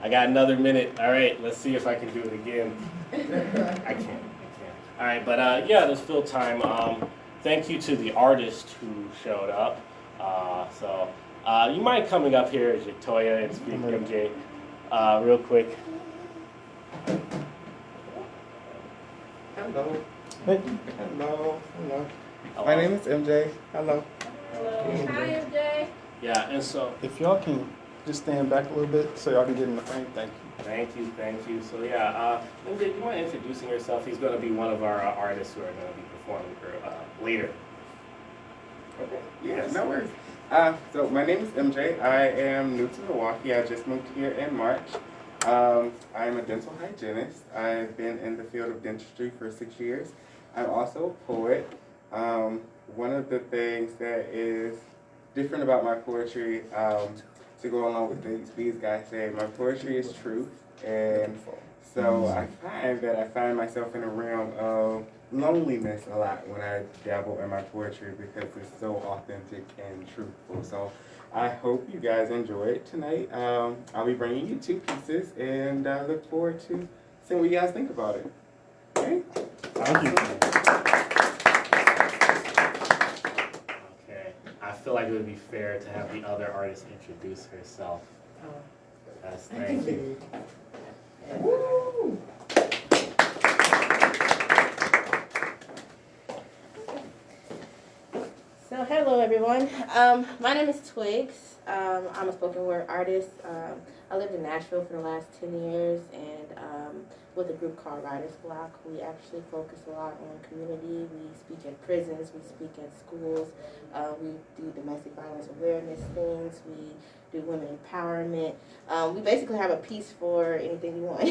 I got another minute. All right, let's see if I can do it again. I can't. All right, but yeah, there's still time. Thank you to the artist who showed up. You mind coming up here, Victoria, and speak MJ real quick? Hello. Hey. Hello. Hello. Hello. My name is MJ. Hello. Hello. Hi, MJ. Yeah, and so If y'all can just stand back a little bit so y'all can get in the frame, thank you. thank you. So yeah, MJ, do you mind introducing yourself? He's going to be one of our artists who are going to be performing later. Okay. Yeah, no worries. So my name is MJ. I am new to Milwaukee. I just moved here in March. I am a dental hygienist. I've been in the field of dentistry for 6 years. I'm also a poet. One of the things that is different about my poetry, to go along with these guys say, my poetry is truth. And so I find myself in a realm of loneliness a lot when I dabble in my poetry because it's so authentic and truthful. So I hope you guys enjoy it tonight. I'll be bringing you 2 pieces, and I look forward to seeing what you guys think about it. Okay? Thank you. Okay, I feel like it would be fair to have the other artist introduce herself. Yes, thank you. Woo! So, hello everyone. My name is Twigs. I'm a spoken word artist. I lived in Nashville for the last 10 years, and with a group called Writer's Block, we actually focus a lot on community. We speak in prisons, we speak at schools, we do domestic violence awareness things, we do women empowerment. We basically have a piece for anything you want.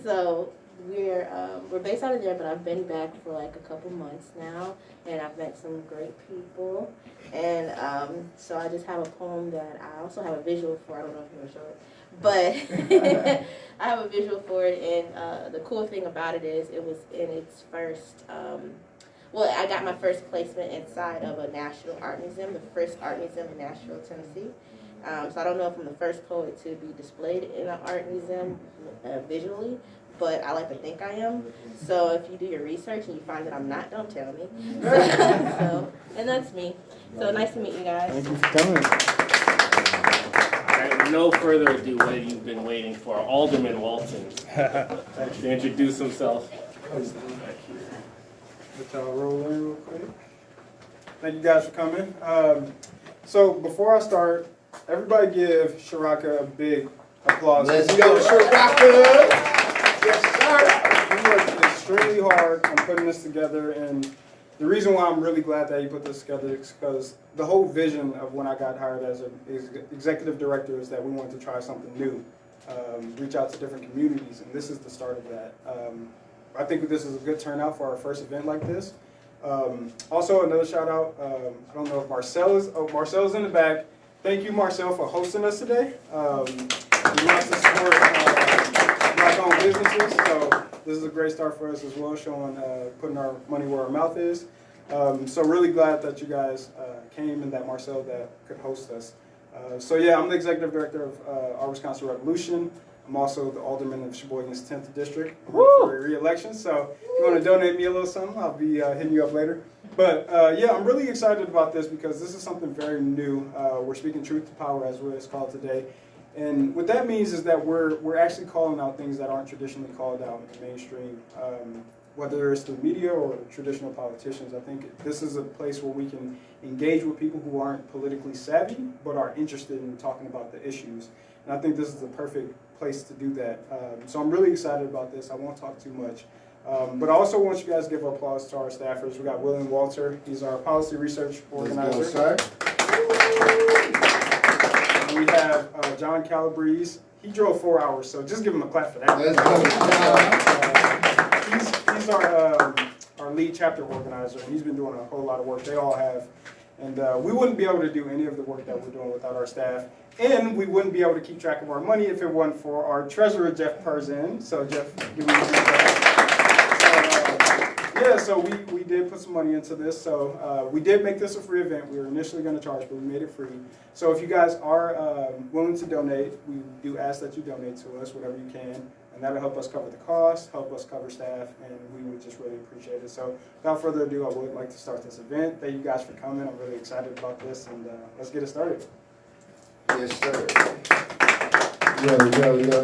So we're based out of there, but I've been back for like a couple months now, and I've met some great people. And so I just have a poem that I also have a visual for. I don't know if you're gonna show it, but I have a visual for it. And the cool thing about it is it was in its first. Well, I got my first placement inside of a national art museum, the first art museum in Nashville, Tennessee. So I don't know if I'm the first poet to be displayed in an art museum visually, but I like to think I am. So if you do your research and you find that I'm not, don't tell me. And that's me. So nice to meet you guys. Thank you for coming. All right, with no further ado, what you've been waiting for, Alderman Walton, to introduce himself. Let y'all roll in real quick. Thank you guys for coming. So before I start, everybody give Sharaka a big applause. Let's go, Sharaka! Yes, sir. He worked extremely hard on putting this together, and the reason why I'm really glad that he put this together is because the whole vision of when I got hired as an executive director is that we wanted to try something new, reach out to different communities, and this is the start of that. I think this is a good turnout for our first event like this. Also, another shout out, I don't know if Marcel's in the back. Thank you, Marcel, for hosting us today. He wants to support Black-owned businesses, so this is a great start for us as well, showing, putting our money where our mouth is. So really glad that you guys came and that Marcel that could host us. So yeah, I'm the executive director of our Wisconsin Revolution. I'm also the alderman of Sheboygan's 10th district for re-election. So if you want to donate me a little something, I'll be hitting you up later. But yeah, I'm really excited about this because this is something very new. We're speaking truth to power, as it's called today. And what that means is that we're actually calling out things that aren't traditionally called out in the mainstream, whether it's through media or traditional politicians. I think this is a place where we can engage with people who aren't politically savvy, but are interested in talking about the issues. And I think this is the perfect place to do that. So I'm really excited about this. I won't talk too much. But I also want you guys to give applause to our staffers. We got William Walter. He's our policy research organizer. Let's go, sir. And we have John Calabrese. He drove 4 hours, so just give him a clap for that. Let's go, He's our lead chapter organizer, and he's been doing a whole lot of work. They all have. And we wouldn't be able to do any of the work that we're doing without our staff. And we wouldn't be able to keep track of our money if it wasn't for our treasurer, Jeff Perzin. So Jeff, give me a hand. Yeah, so we did put some money into this. So we did make this a free event. We were initially going to charge, but we made it free. So if you guys are willing to donate, we do ask that you donate to us, whatever you can. And that'll help us cover the cost, help us cover staff, and we would just really appreciate it. So without further ado, I would like to start this event. Thank you guys for coming. I'm really excited about this, and let's get it started. Yes, sir.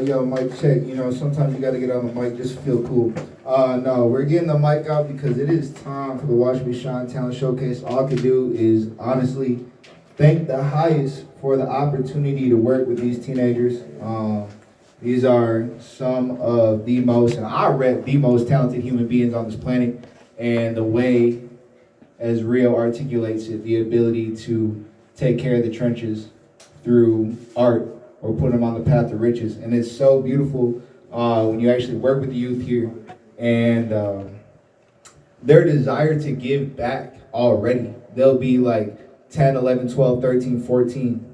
Yo, mic check. You know, sometimes you got to get on the mic just to feel cool. No, we're getting the mic out because it is time for the Watch Me Shine Talent Showcase. All I can do is honestly thank the highest for the opportunity to work with these teenagers. These are some of the most, and I rep the most talented human beings on this planet. And the way, as Rio articulates it, the ability to take care of the trenches through art or put them on the path to riches. And it's so beautiful when you actually work with the youth here and their desire to give back already. They'll be like 10, 11, 12, 13, 14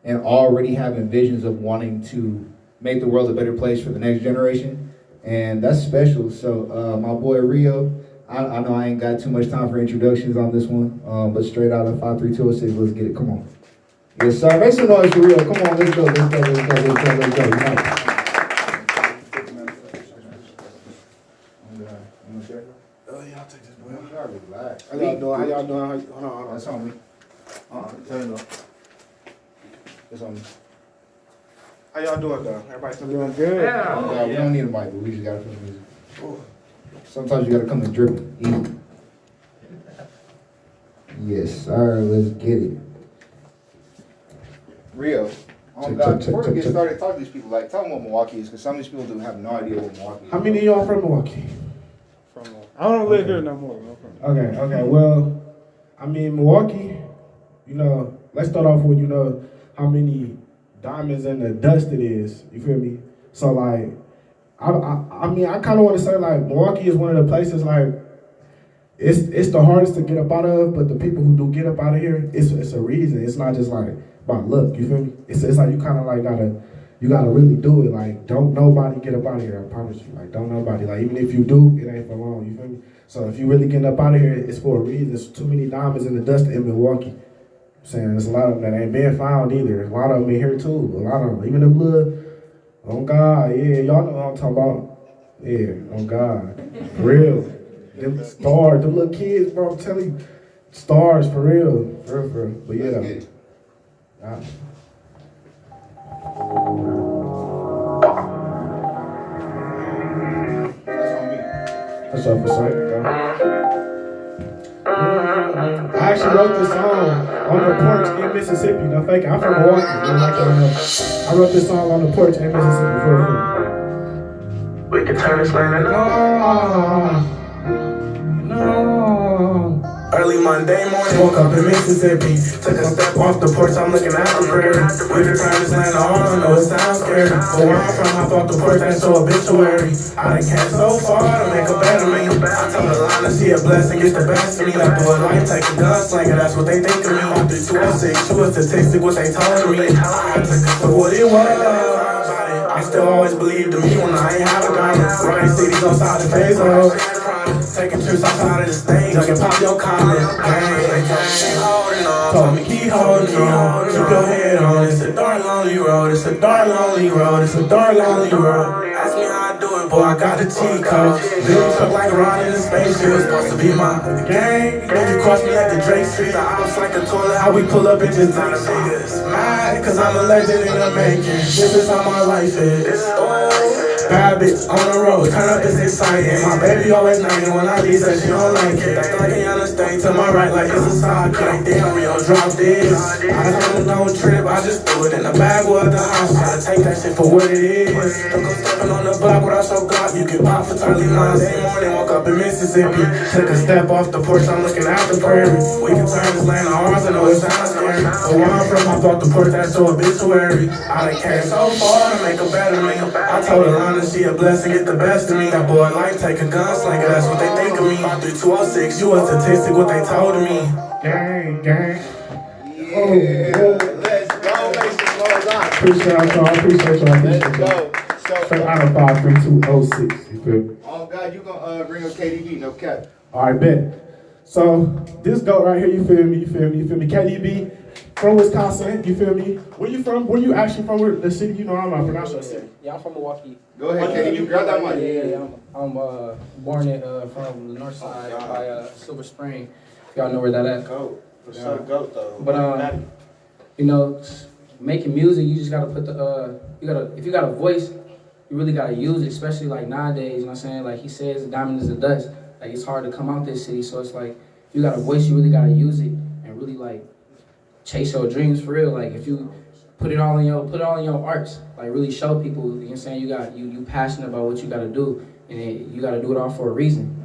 and already having visions of wanting to make the world a better place for the next generation. And that's special. So my boy Rio, I know I ain't got too much time for introductions on this one, but straight out of 53206, let's get it. Come on. Yes, sir. Make some noise for Rio. Come on, let's go. You know. Oh, yeah, I'll take this, boy. Relax. How y'all doing? Hold on. That's on me. Turn it up. It's on me. How y'all doing, though? Everybody still doing Good. Yeah. We don't need a mic, but we just gotta feel the music. Sometimes you gotta come and drip it. Easy. Yes, sir. Let's get it. Rio, God, before we get started, talk to these people. Like, tell them what Milwaukee is, because some of these people do have no idea what Milwaukee is. How many of y'all from Milwaukee? I don't live here no more. Okay. Well, I mean, Milwaukee, you know, let's start off with, you know, how many diamonds in the dust it is. You feel me? So, like, I mean, I kind of want to say, like, Milwaukee is one of the places, like, it's the hardest to get up out of, but the people who do get up out of here, it's a reason. It's not just, like, by luck, you feel me? It's like you kind of, like, gotta really do it. Like, don't nobody get up out of here, I promise you. Like, don't nobody. Like, even if you do, it ain't for long, you feel me? So if you really getting up out of here, it's for a reason. There's too many diamonds in the dust in Milwaukee. I'm saying there's a lot of them that ain't being found either. A lot of them in here too. A lot of them, even them little, oh God, yeah, y'all know what I'm talking about. Yeah, oh God, for real. Them stars, them little kids, bro, I'm telling you, stars for real, for real. But yeah, That's up for sight, I actually wrote this song on the porch in Mississippi. No fake, I'm from Milwaukee. I wrote this song on the porch in Mississippi for We can turn this lane into No. Early Monday morning, woke up in Mississippi. Took a step off the porch, I'm looking at the prairie. We can turn this land to ours, I know it sounds scary. But where I'm from, I thought the porch ain't so obituary. I done came so far to make a better me. I told the line to see a blessing, get the best of me. Like do a life, take a gunslinger, that's what they think of me. On 3206, you a statistic, what they told me. I took it for what it was. I still always believed in me when I ain't have a gun. Running cities outside the phase of taking trips outside of the stage. I can pop your comment. Keep holding on. Told me keep holding on. Keep your head on. It's a dark, lonely road. It's a dark, lonely road. It's a dark, lonely road. Ask me how I do it, boy. I got the cheat code. Big truck like around in the spaceship. It's supposed to be my gang. If you cross me at the Drake Street, I was like a toilet. How we pull up and just take niggas. Mad, cause I'm a legend in the making. This is how my life is. Bad bitch on the road, turn up is exciting. My baby always nagging when I leave, said she don't like it. Acting like a young stay to my right like it's a sidekick. Damn, Rio drop this. I don't trip, I just threw it in the bag with the house. Try to take that shit for what it is. Don't go stepping on the block without your Glock. You can pop for 30 lines. Day morning, woke up in Mississippi. Took a step off the porch, I'm looking at the prairie. We can turn this land to ours, I know it sounds scary. But where I'm from, I thought the porch that's so obituary. I done came so far to make a better me. I told her line to see a blessing, get the best of me. That boy life, take a gunslinger, that's what they think of me. 3206, you a statistic, what they told me. Gang. Yeah, let's go. Make some noise. Appreciate y'all. Let's go. Straight out of 53206. You feel me? Oh God, you gonna bring up KDB? No cap. All right, bet. So this goat right here, you feel me? You feel me? You feel me? KDB from Wisconsin. You feel me? Where you from? Where you actually from? Where the city? You know I'm not pronouncing the city. Yeah, I'm from Milwaukee. Go ahead, KDB. Grab that mic. Yeah. I'm born from the north side by Silver Spring. If y'all know where that at. Goat. For sure, goat though. But you know, making music, you just gotta put the if you got a voice, you really gotta use it, especially like nowadays. You know what I'm saying? Like he says, diamond is the dust. Like it's hard to come out this city, so it's like if you got a voice, you really gotta use it and really like chase your dreams for real. Like if you put it all in your arts, like really show people. You know what I'm saying? You passionate about what you gotta do, and you gotta do it all for a reason.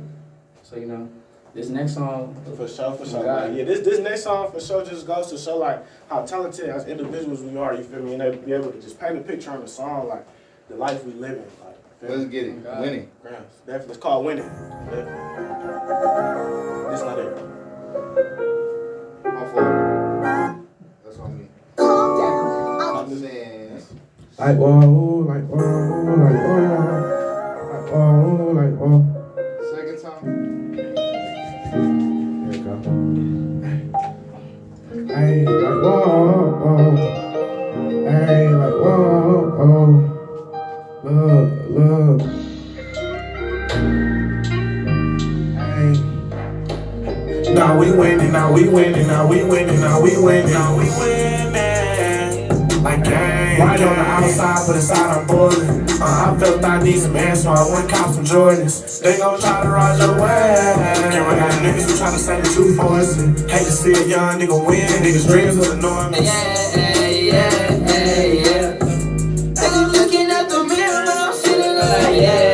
So you know, this next song For sure. God. Like, yeah, this next song for sure just goes to show like how talented as individuals we are. You feel me? And they be able to just paint a picture on the song, like the life we live in. Like, Let's get it. God. Winning. Grams. Definitely, it's called winning. Definitely. This not it. My fault. That's on me. I'm saying. Like whoa, like whoa, like whoa, like whoa. Second time. There you go. Hey, like whoa, whoa. Hey, like whoa, whoa. Love. Hey. Now we winning. Like gang. Right on the outside, but inside I'm boiling. I felt I need some air, so I went cop some Jordans. They gon' try to ride your way. Can't run out of niggas who tryna say the truth for us. And hate to see a young nigga win. Niggas' dreams was enormous. Yeah. I'm looking at the mirror and I'm feeling like yeah.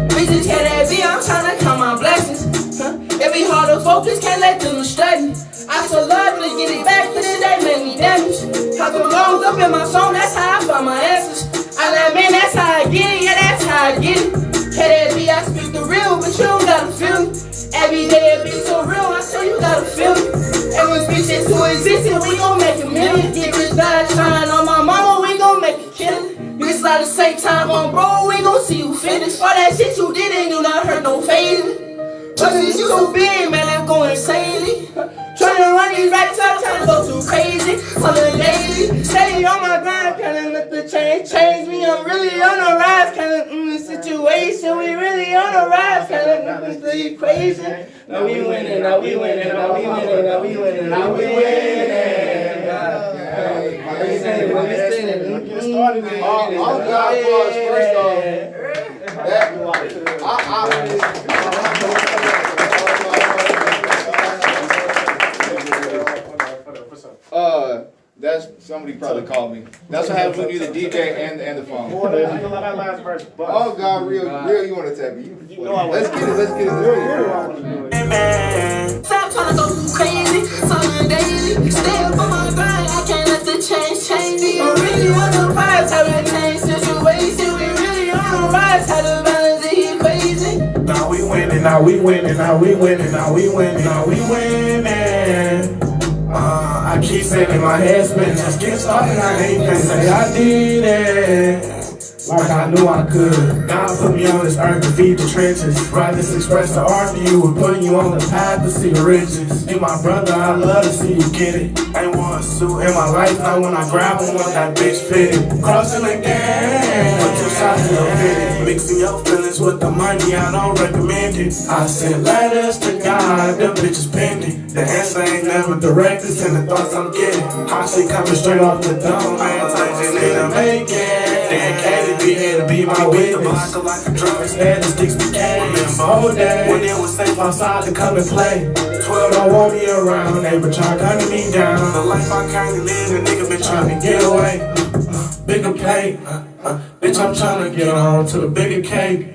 Bitches can't let me, I'm tryna count my blessings. It be hard to focus, can't let them distract me. I so love to get it back, but it ain't make me damage. I go long up in my song, that's how I find my answers. I let man, that's how I get it, yeah, that's how I get it. KDB, I speak the real, but you don't gotta feel me. Every day it be so real, I say you gotta feel me. And when bitches who existed, we gon' make a million. Get rich, die trying on my mama, we gon' make a killing. You just like the same time on bro, we gon' see you finish. All that shit you didn't do not hurt no fading. But since you so big, man, I'm going insanely. Tryna run these racks up, tryna go too crazy. Something daily, steady on my grind, kinda let the change me. I'm really on a rise, kinda situation. We really on a rise, kinda it's the equation. Now we winning. Get started. All God applause first that's somebody probably called me. That's what happens when you're the DJ and the phone. That last verse. Oh God, real, you want to tap me? You know I Let's get it. Stop tryna go too crazy, something daily. Stay up on my grind, I can't let the change me. I'm really on the rise, how to change situation. We really on the rise, how to balance the equation. Now we winning. I keep saying in my head spinning, just get started, I ain't gonna say I did it. Like I knew I could. God put me on this earth to feed the trenches. Write this express the art to you and putting you on the path to see the riches. You my brother, I love to see you get it. Ain't one suit in my life, not when I grab one, that bitch fitted. Crossing the game, but 2 shots in the fitted. Mixing your feelings with the money, I don't recommend it. I sent letters to God, them bitches pending. The answer ain't never direct, it's in the thoughts I'm getting. How she coming straight off the dome, man, touching in the making. Dedicated, be here to be my witness. Like a drum, instead the sticks became. Remember old days when it was safe outside to come and play. 12 don't want me around, they been trying to gun me down. The life I currently live, a nigga been trying to get away. Bigger pay, bitch, I'm trying to get on to the bigger cake.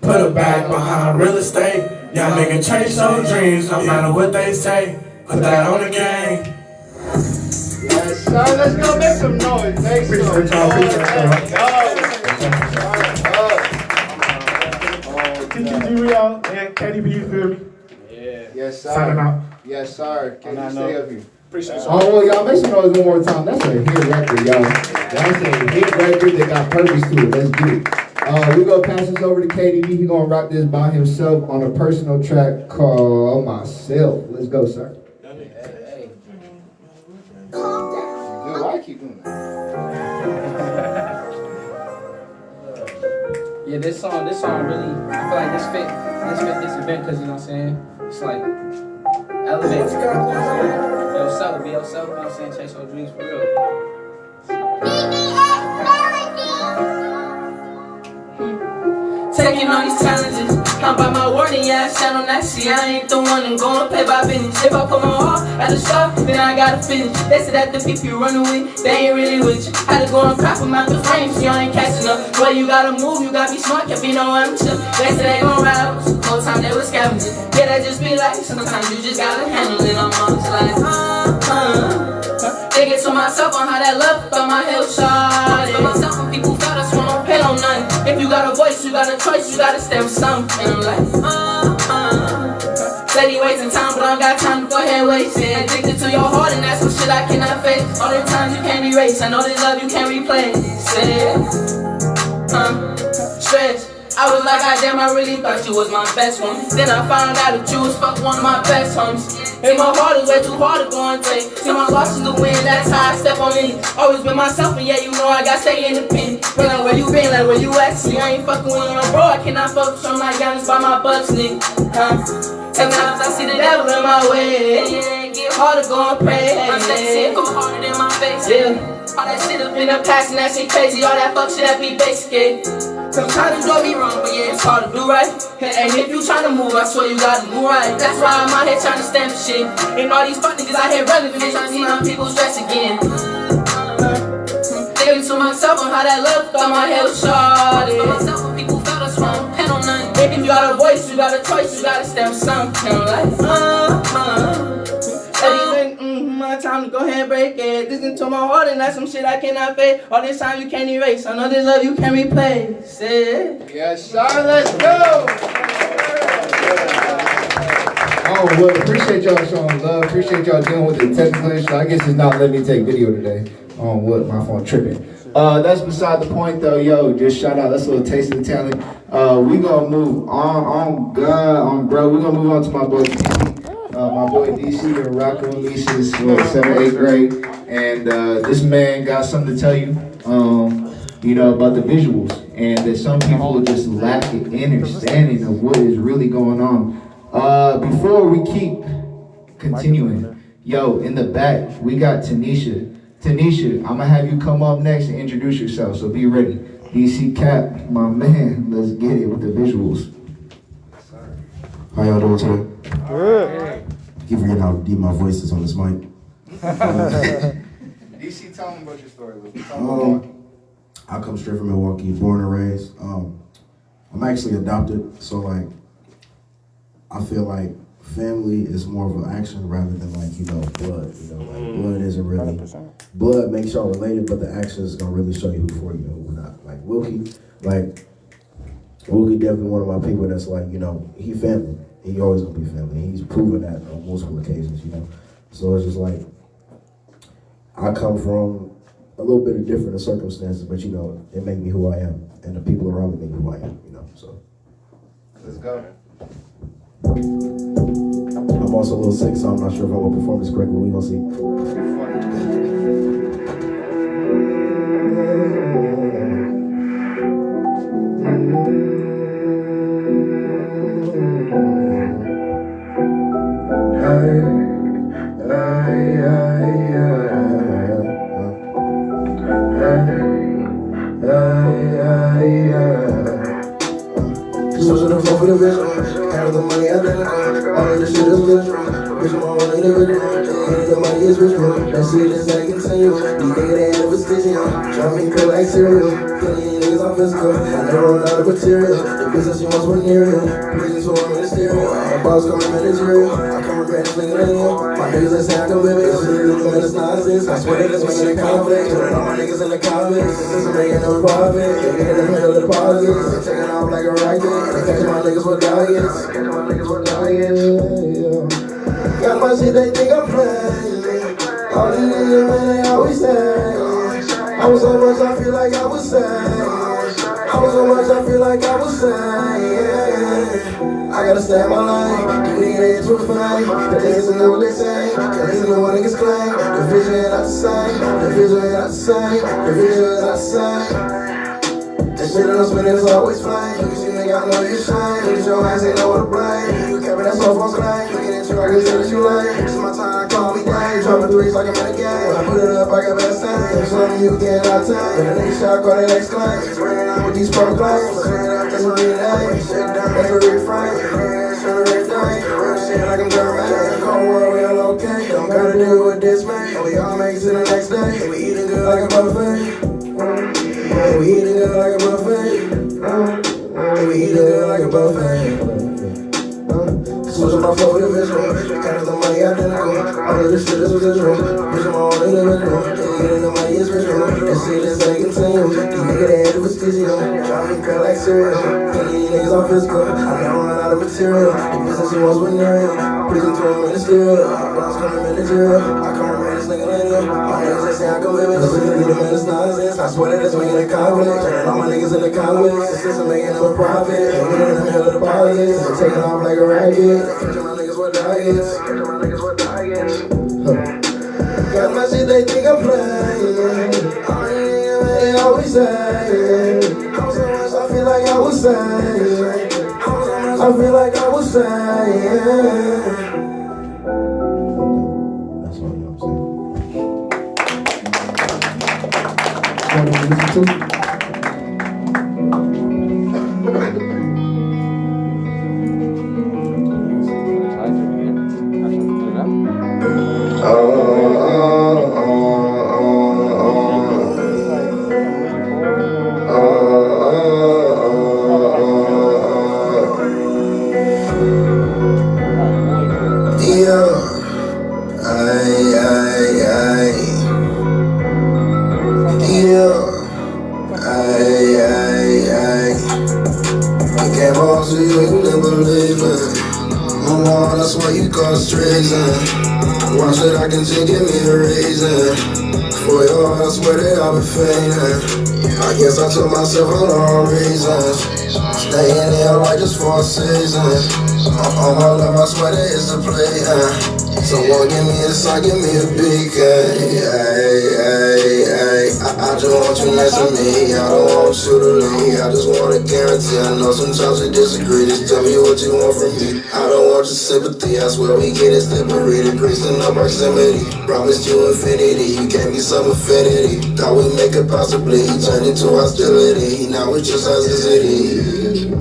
Put a bag behind real estate. Y'all nigga chase your dreams, no matter what they say. Put that on the game. Yes, sir. Let's go make some noise. Make some noise. TTG Rio and KDB, you feel me? Yes, sir. Signing out. Yes, sir. Can you stay up here? Appreciate you. Oh, well, y'all make some noise one more time. That's a hit record, y'all. That's a hit record that got purpose to it. Let's get it. We're going to pass this over to KDB. He's going to rock this by himself on a personal track called Myself. Let's go, sir. Calm down. Dude, why you keep doing that? Yeah, this song really, I feel like this fit this event because, you know what I'm saying? It's like, elevate. You know what I'm saying? Yourself, be yourself, you know what I'm saying? Chase your dreams for real. Taking on these challenges, I'm by my word and yeah, I stand on that. See, I ain't the one I'm gonna play by business. If I put my heart at the start, then I gotta finish. They said that the people you running with, they ain't really with you. Had to go and crap them out the frame, so you ain't catching up. Well, you gotta move, you gotta be smart, can't be no amateur. They said they gon' ride us, whole time they was scavenging. Yeah, that just be like, sometimes you just gotta handle it. I'm just like, Thinking to myself on how that love thought my head was shot. For myself when people felt us, won't pay on nothing. If you got a voice, you got a choice, you gotta stand for something. And I'm like, steady wasting time, but I don't got time to go ahead and waste it. Addicted to your heart, and that's some shit I cannot face. All the times you can't erase, I know this love you can't replace. Stress. I was like, God damn, I really thought you was my best one. Then I found out that you was fuck one of my best homies. And my heart is way too hard to go and take. See my losses to win, that's how I step on it. Always been myself, and yeah, you know I gotta stay independent. But like where you been, like where you at? See, I ain't fucking with you, bro. I cannot fuck with you, I'm like Giannis by my bucks, nigga. Sometimes I see the devil in my way. Get hard to go and pray. My shit go harder than my face. Yeah. All that shit up in the past and that shit crazy. All that fuck shit that be basic. Sometimes you do me wrong, but yeah, it's hard to do right. And if you tryna move, I swear you gotta move right. That's why I'm out here tryna stand for shit. And all these fuck niggas out here relevant, tryna see how people stress again. Thinking to myself on how that love thought my head was shot. For myself when people felt us wrong, pen on nothing. If you got a voice, you got a choice, you gotta stand for something. I'm like, my time to go ahead and break it. Listen to my heart and that's some shit I cannot fake. All this time you can't erase. I know this love you can't replace. Yes, sir, let's go! Oh, well, appreciate y'all showing love. Appreciate y'all dealing with the technical issue. I guess it's not letting me take video today. On what my phone tripping. That's beside the point though. Yo, just shout out. That's a little taste of the talent. We gonna move on bro. We gonna move on to my boy DC. My boy DC been rocking with me since 7th, 8th grade, and this man got something to tell you. You know, about the visuals, and that some people just lack an understanding of what is really going on. Before we keep continuing, yo, in the back we got Tanisha. Tanisha, I'm gonna have you come up next and introduce yourself, so be ready. DC Cap, my man, let's get it with the visuals. How y'all doing today? Good. Keep forgetting how deep my voice is on this mic. DC, tell them about your story a little bit. I come straight from Milwaukee, born and raised. I'm actually adopted, so like, I feel like family is more of an action rather than like, you know, blood. You know, like blood isn't really, 100%. blood makes y'all related, but the action is gonna really show you who for you and who not. Like Wilkie definitely one of my people that's like, you know, he family. He always gonna be family. He's proven that on multiple occasions, you know. So it's just like, I come from a little bit of different circumstances, but you know, it make me who I am, and the people around me make me who I am, you know. So Let's go. I'm also a little sick, so I'm not sure if I'm gonna perform this correctly. We gonna see. Switching the flow for the vision, handle the money I think all of the shit is visual. Visual on the individual, and the money is visual. That shit is like continual. You think they had a position, try me feel like cereal. Killing niggas on physical, I never run out of material. The business you want venereal, business you want ministerial. My boss coming managerial, I come regret this nigga in here. My niggas that say I can live it, it's really nonsense. I swear that it's making a conflict, putting all my niggas in the comments. This is making no profit, getting in the middle of the deposits, taking off like a rocket. Catching my niggas with dahlias. Got my shit, they think I'm playing. All these niggas, man, they always say, I was so much, I feel like I was saying. I was so much, I feel like I was saying. I gotta stay in my lane. You niggas ain't too fine. The niggas know what they say. The niggas know what niggas claim. The vision ain't not the same. The vision ain't not the same. The vision is not the same. That shit that I'm spinning is always flame. You can see nigga, I know you shine. Niggas your ass ain't know what to blame. You capping that soft on claim. Looking at you, I can see that you lame. This is my time, call me dang. Dropping threes like I'm in a game. When I put it up, I got best time. If something you get out of time. When the nigga shot, call that next claim. It's running out with these pro claims. Clean up, that's what we need. Shit down, that's what we frame. Shut every day. Real shit like I'm German. Cold world, we all okay. Don't gotta deal with this, man. We all make it to the next day. We eating good like a buffet. We eating good like a buffet. We eating good like a buffet. Switching my flow with a visual. Counting the money identical. All of this shit is residual. Vision my own individual. Getting the money is ritual. That shit is ain't continue. These niggas they had it was stigial. Trying to cut like cereal. These niggas all physical. I never run out of material. The business he wants venereal. Prison to him ministerial. Bounce coming managerial. I can't remain this nigga lineal. All niggas they say I can live it. Just looking at the man, it's nonsense. I swear that it's making a conflict. Turning all my niggas into convicts. The system making them a profit. Hanging in the hell of the politics. I'm taking off like a racket. Catching my niggas with diets. Got my shit, they think I'm playing. They always say. I'm so much, I feel like I was saying. I feel like I was saying. That's all I'm saying. Why should I continue, give me a reason? For your heart, I swear that I've been fainting. I guess I told myself for the wrong reasons. Staying there like just for a season. All my love, I swear that it's a play. Someone give me a sign, give me a beacon. I just want you next to me. I don't want you to leave. I just want a guarantee. I know sometimes we disagree. Just tell me what you want from me. I don't want your sympathy. I swear we get it slippery. Degrees in no proximity. Promised you infinity. You gave me some affinity. Thought we make it possibly. Turned into hostility. Now we just as a city.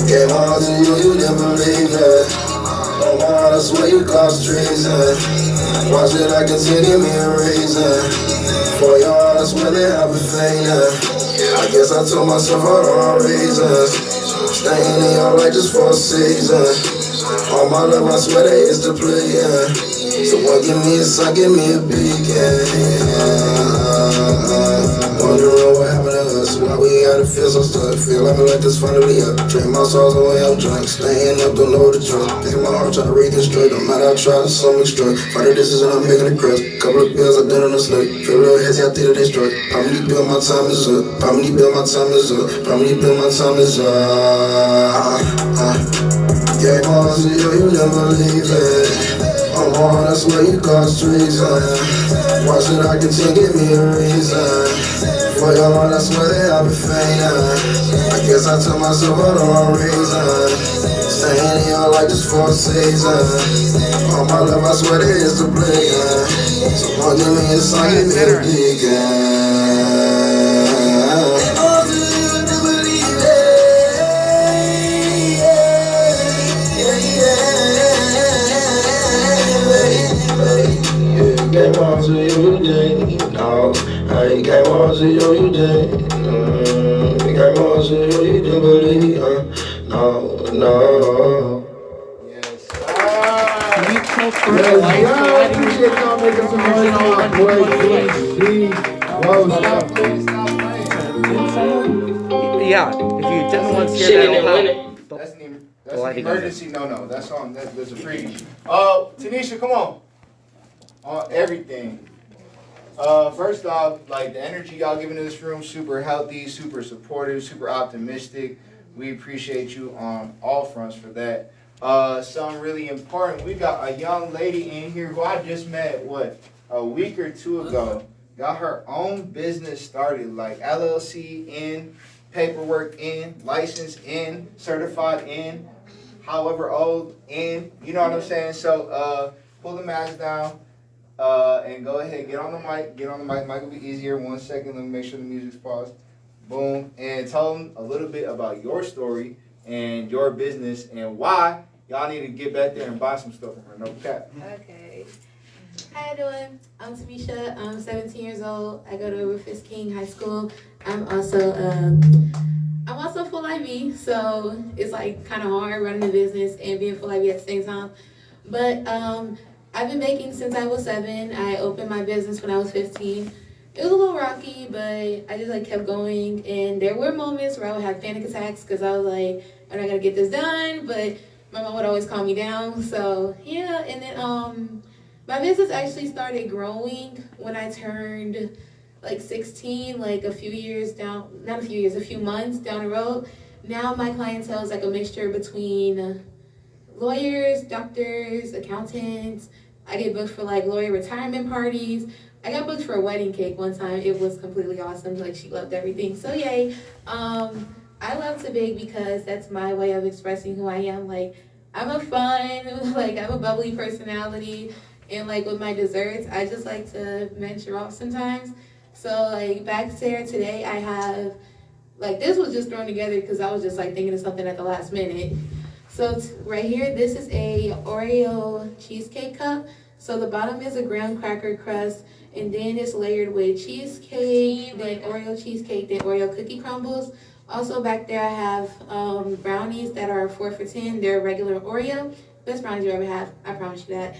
Gave my heart to you, you didn't believe it. Oh my heart, I swear you caused treason. Why should I continue, give me a reason? For your heart, I swear that I've been fainting. I guess I told myself for the wrong reasons. Staying in your life just for a season. All my love, I swear that it's depleting. Someone give me a sign, give me a beacon. Wondering what happened to us, why we gotta feel so stuck. Feel like my life is finally up. Drain my souls away, I'm drunk. Staying up, don't know the truth. Thinking my heart, trying to reconstruct. No matter how I try, so much struck. Find a decision, I'm making a crust. Couple of pills, I've done on a snake. Feel a little hazy, I think that they struck. Probably bill, my time is up. Probably bill, my time is up. Probably bill, my time is up. Gave my heart to you, you never leave it. Oh my heart, I swear you caused treason. Why should I continue, give me a reason? For your heart, I swear that I've been fainting. I guess I told myself for the wrong reason. Staying in your life just for a season. All my love, I swear that it's the plan. So give me a sign, give me a beacon. Came on to you today, no. I came on to you today. Came on to you, you didn't believe, no. Yes. Can you tell for the life for letting me Appreciate y'all making some noise for my boy, please. Whoa, stop playing. Yeah, if you didn't want to hear that, That's an emergency. No, that's on. There's a freebie. Tanisha, come on. on everything. First off, like the energy y'all giving in this room, super healthy, super supportive, super optimistic. We appreciate you on all fronts for that. Something really important. We got a young lady in here who I just met, a week or two ago. Got her own business started, like LLC in, paperwork in, license in, certified in, however old in, you know what I'm saying? So pull the mask down and go ahead, get on the mic. Mic will be easier. 1 second, let me make sure the music's paused. Boom. And tell them a little bit about your story and your business and why y'all need to get back there and buy some stuff from her. No cap. Okay. How you doing? I'm Tamisha. I'm 17 years old. I go to Rufus King High School. I'm also full IB, so it's like kind of hard running a business and being full IB at the same time. But I've been baking since I was 7. I opened my business when I was 15. It was a little rocky, but I just like kept going. And there were moments where I would have panic attacks because I was like, I'm not gonna get this done. But my mom would always calm me down. So yeah, and then my business actually started growing when I turned like 16, like a few months down the road. Now my clientele is like a mixture between lawyers, doctors, accountants. I get booked for like lawyer retirement parties. I got booked for a wedding cake one time. It was completely awesome. Like she loved everything. So yay. I love to bake because that's my way of expressing who I am. Like I'm a bubbly personality. And like with my desserts, I just like to venture off sometimes. So like back there today, I have, like this was just thrown together because I was just like thinking of something at the last minute. So right here, this is a Oreo cheesecake cup. So the bottom is a graham cracker crust, and then it's layered with cheesecake, then Oreo cheesecake, then Oreo cookie crumbles. Also back there I have brownies that are 4 for $10. They're regular Oreo. Best brownies you ever have, I promise you that.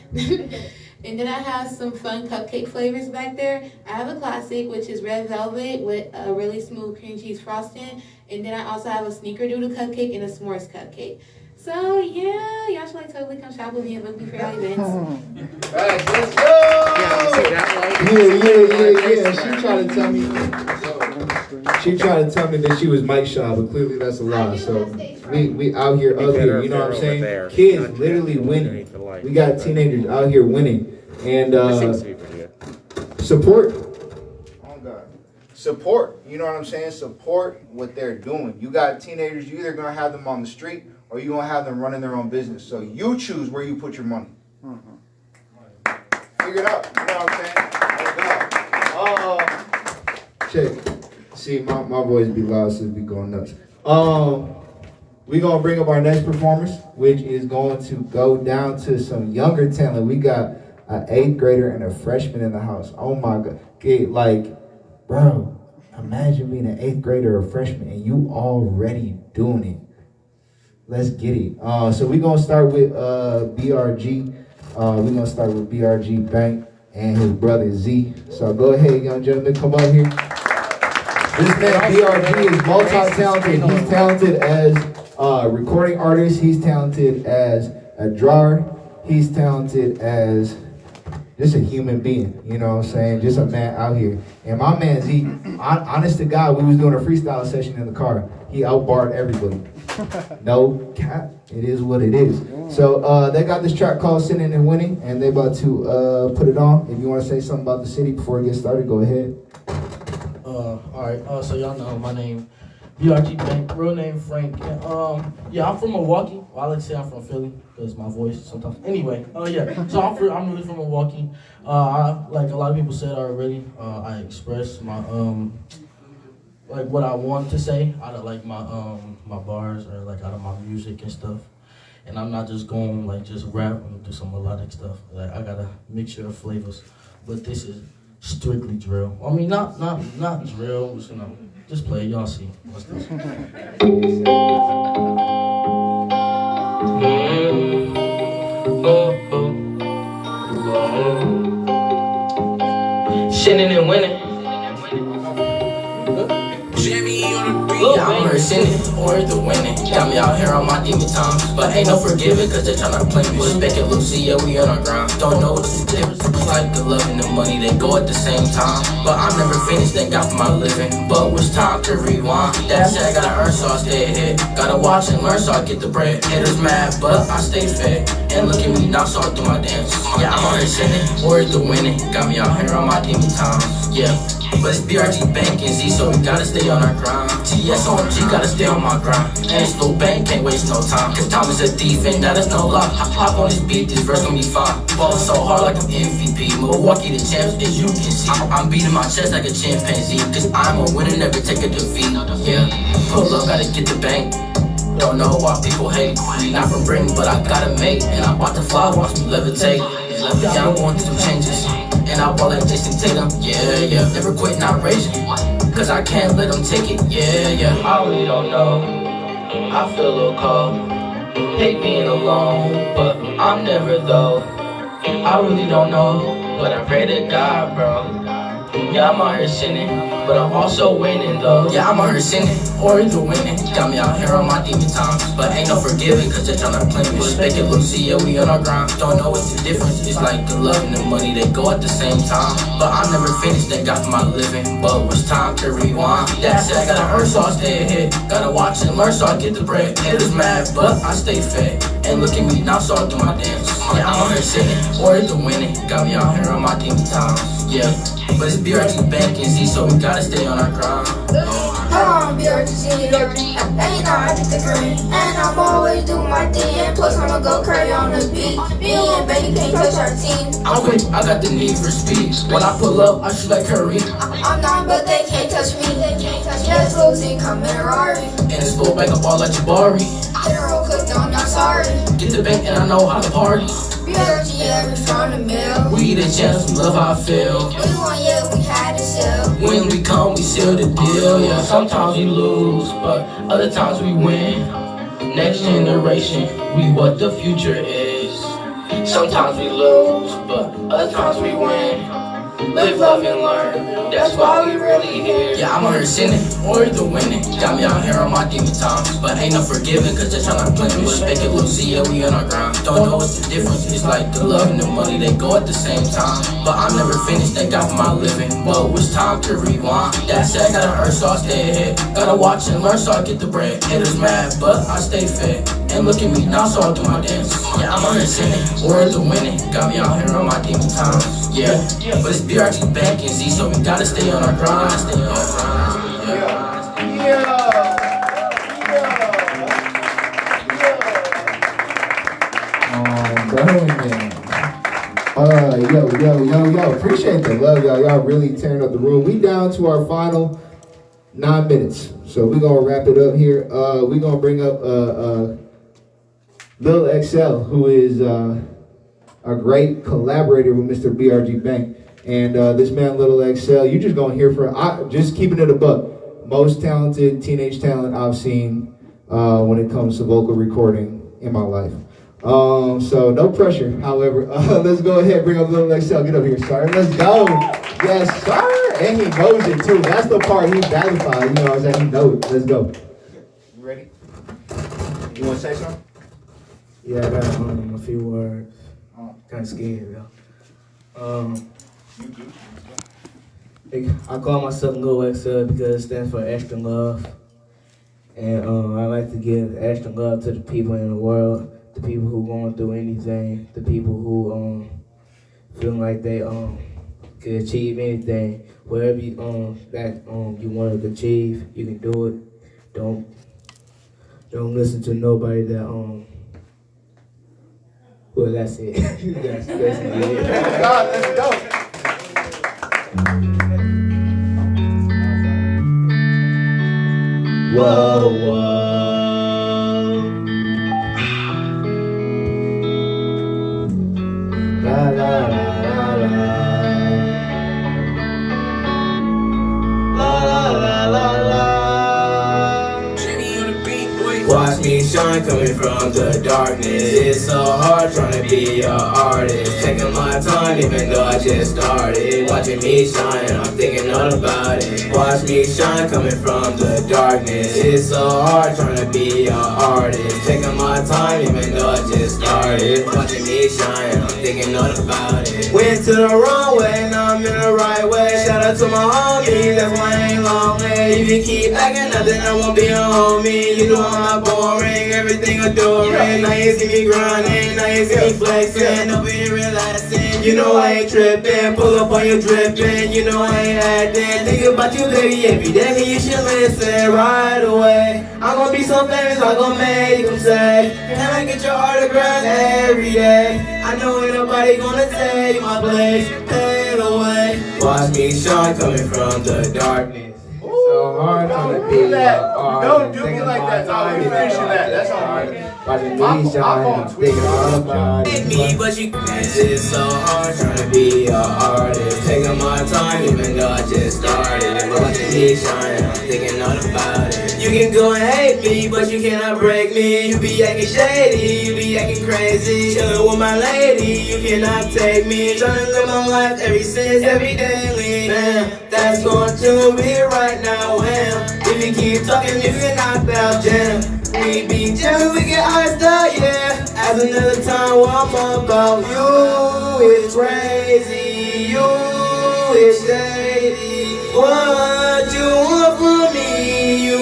And then I have some fun cupcake flavors back there. I have a classic, which is red velvet with a really smooth cream cheese frosting. And then I also have a sneakerdoodle cupcake and a s'mores cupcake. So yeah, y'all should like totally come shop with me and book me for y'all events. Right, let's go! Yeah. She tried to tell me that she was Mike Shaw, but clearly that's a lie. So we out here, up here, you know what I'm saying? Kids literally winning. We got teenagers out here winning. And support. Oh God. Support, you know what I'm saying? Support what they're doing. You got teenagers, you either gonna have them on the street or you gonna have them running their own business. So you choose where you put your money. Figure it out, you know what I'm saying? Check. See, my voice be loud, so it be going nuts. We're going to bring up our next performers, which is going to go down to some younger talent. We got an 8th grader and a freshman in the house. Oh my God. Okay, like, bro, imagine being an 8th grader or a freshman and you already doing it. Let's get it. So we're going to start with BRG. We're going to start with BRG Bank and his brother Z. So go ahead, young gentlemen, come on here. This man, BRG, is multi-talented. He's talented as a recording artist. He's talented as a drawer. He's talented as just a human being, you know what I'm saying? Just a man out here. And my man Z, honest to God, we was doing a freestyle session in the car. He outbarred everybody. No cap. It is what it is. So they got this track called Sinning and Winning, and they about to put it on. If you want to say something about the city before we get started, go ahead. Alright, so y'all know my name, BRG Bank, real name Frank. Yeah, I'm from Milwaukee. Well, I like to say I'm from Philly because my voice sometimes. Anyway, so I'm really from Milwaukee. Like a lot of people said already, I express my like what I want to say out of like my bars or like out of my music and stuff. And I'm not just going like just rap and do some melodic stuff. Like I got a mixture of flavors, but this is strictly drill. I mean, not drill. You know, just play. Y'all see. What's this? Sinning and winning. Jimmy on the beat. here sinning or either winning. Got me out here on my demon time, but ain't no forgiving cause they tryna play me. Just make it look, see, yeah, we on our grind. Don't know what's the difference. It's like the love and the money, they go at the same time. But I'm never finished, thank God for my living. But it's time to rewind. That shit I gotta earn, so I stay ahead. Gotta watch and learn, so I get the bread. Haters mad, but I stay fed. And look at me now, so I do my dance. Yeah, I'm out here sinning or either winning. Got me out here on my demon time. Yeah. But it's BRG Bank and Z, so we gotta stay on our grind. TS on G, gotta stay on my grind. And it's low bank, can't waste no time. Cause time is a thief and that is no lie. Hop on this beat, this verse gonna be fine. Ballin' so hard like I'm MVP. Milwaukee the champs, as you can see. I'm beating my chest like a chimpanzee. Cause I'm a winner, never take a defeat. Yeah, pull up, gotta get the bank. Don't know why people hate. Not from Britain, but I gotta make. And I'm about to fly, watch me levitate. Yeah, I'm going through some changes. And I ball like Jason Tatum, yeah. Never quit, not raging, cause I can't let them take it, yeah. I really don't know, I feel a little cold. Hate being alone, but I'm never though. I really don't know, but I pray to God, bro. Yeah, I'm out here sinning, but I'm also winning though. Yeah, I'm out here sinning, or either winning. Got me out here on my demon time, but ain't no forgiving cause they're tryna play me. Just make it look, see, yeah, we on our grind. Don't know what's the difference, it's like the love and the money, they go at the same time. But I'm never finished, thank God for my living, but it's time to rewind. That shit I gotta earn, so I stay ahead. Gotta watch and learn, so I get the bread. Haters mad, but I stay fed. And look at me now, so I do my dance. Yeah, I'm out here sinning, or either winning. Got me out here on my demon time, yeah. But it's BRG Bank and Z, so we gotta stay on our grind. I'm BRG, ain't no I get the green. And I'm always doing my thing, and plus I'ma go crazy on the beat. Me and baby can't touch our team. I'm quick, I got the need for speed. When I pull up, I shoot like Curry. I'm not, but they can't touch me. Yes, losing, come in a Rari. And it's full back up all like Jabari. General cooked on, I'm sorry. Get the bank and I know how to party. BRG, yeah, we from the mill. We the champs, we love how I feel. We won, yeah, we had to sell. When we come, we seal the deal. Yeah, sometimes we lose, but other times we win. Next generation, we what the future is. Sometimes we lose, but other times we win. Live, love, and learn, that's why we really here. Yeah, I'm out here sinning, or either winning. Got me out here on my demon time, but ain't no forgiving, cause they're tryna play me. Just make it look, see, yeah, we on our grind. Don't know what's the difference, it's like the love and the money, they go at the same time. But I'm never finished, thank God for my living, but it's time to rewind. That shit I gotta earn, so I stay ahead. Gotta watch and learn, so I get the bread. Haters mad, but I stay fed. And look at me now, so I do my dance. Yeah, I'm out here sinning, or either winning. Got me out here on my demon time, yeah. But it's BRG Bank and Z, so we gotta stay on our grind. Stay on our grind. Yo, appreciate the love, y'all. Y'all really tearing up the room. We down to our final 9 minutes. So we're gonna wrap it up here. We're gonna bring up Lil XL, who is a great collaborator with Mr. BRG Bank. And this man, Lil XL, you just gonna hear from, just keeping it a buck, most talented teenage talent I've seen when it comes to vocal recording in my life. So no pressure, however. Let's go ahead, bring up Lil XL. Get over here, sir. Let's go. Yes, sir. And he knows it too. That's the part he valified. You know what I'm saying? He knows it. Let's go. You ready? You want to say something? Yeah, I got a few words. Kind of scared, though. I call myself Lil XL because it stands for extra love. And I like to give extra love to the people in the world, the people who going through anything, the people who feel like they could achieve anything. Whatever you you want to achieve, you can do it. Don't listen to nobody that well, that's it. that's it. God, let's go. Whoa, whoa. La la la la la. La la la la la. Jenny on the beat, boy. Watch me shine coming from the darkness. It's so hard trying to be an artist. Taking my time even though I just started. Watching me shine, I'm thinking all about it. Watch me shine coming from the darkness. It's so hard trying to be an artist. Taking my time even though I just started. Watching me shine, I'm thinking all about it. Went to the wrong way, now I'm in the right way. Shout out to my homies, that's why I ain't lonely. If you keep acting up, then I won't be a homie. You know I'm not boring, everything adoring. Now you see me grinding, now you see me flexing. Don't be relaxing, you know I ain't tripping. Pull up on you dripping, you know I ain't acting. Think about you, baby, every day, you should listen right away. I'm gonna be so famous, I'm gonna make them say, can I get your autograph every day? I know ain't nobody gonna take my place, fade away. Watch me shine coming from the darkness. So hard trying to be Don't do me like that. No, we finishing that. That's all. Watching me shine, thinking all about it. Me, but you it's so hard trying to be an artist. Taking my time even though I just started. Watching me shine, I'm thinking all about it. You can go and hate me, but you cannot break me. You be acting shady, you be acting crazy. Chillin' with my lady, you cannot take me. Trying to live my life every since, every daily. Man, that's going to be right now. If you keep talking, you can knock out jam. We be jamming, we get iced out, yeah. As another time, what I'm about you is crazy, you is shady. What you want from me, you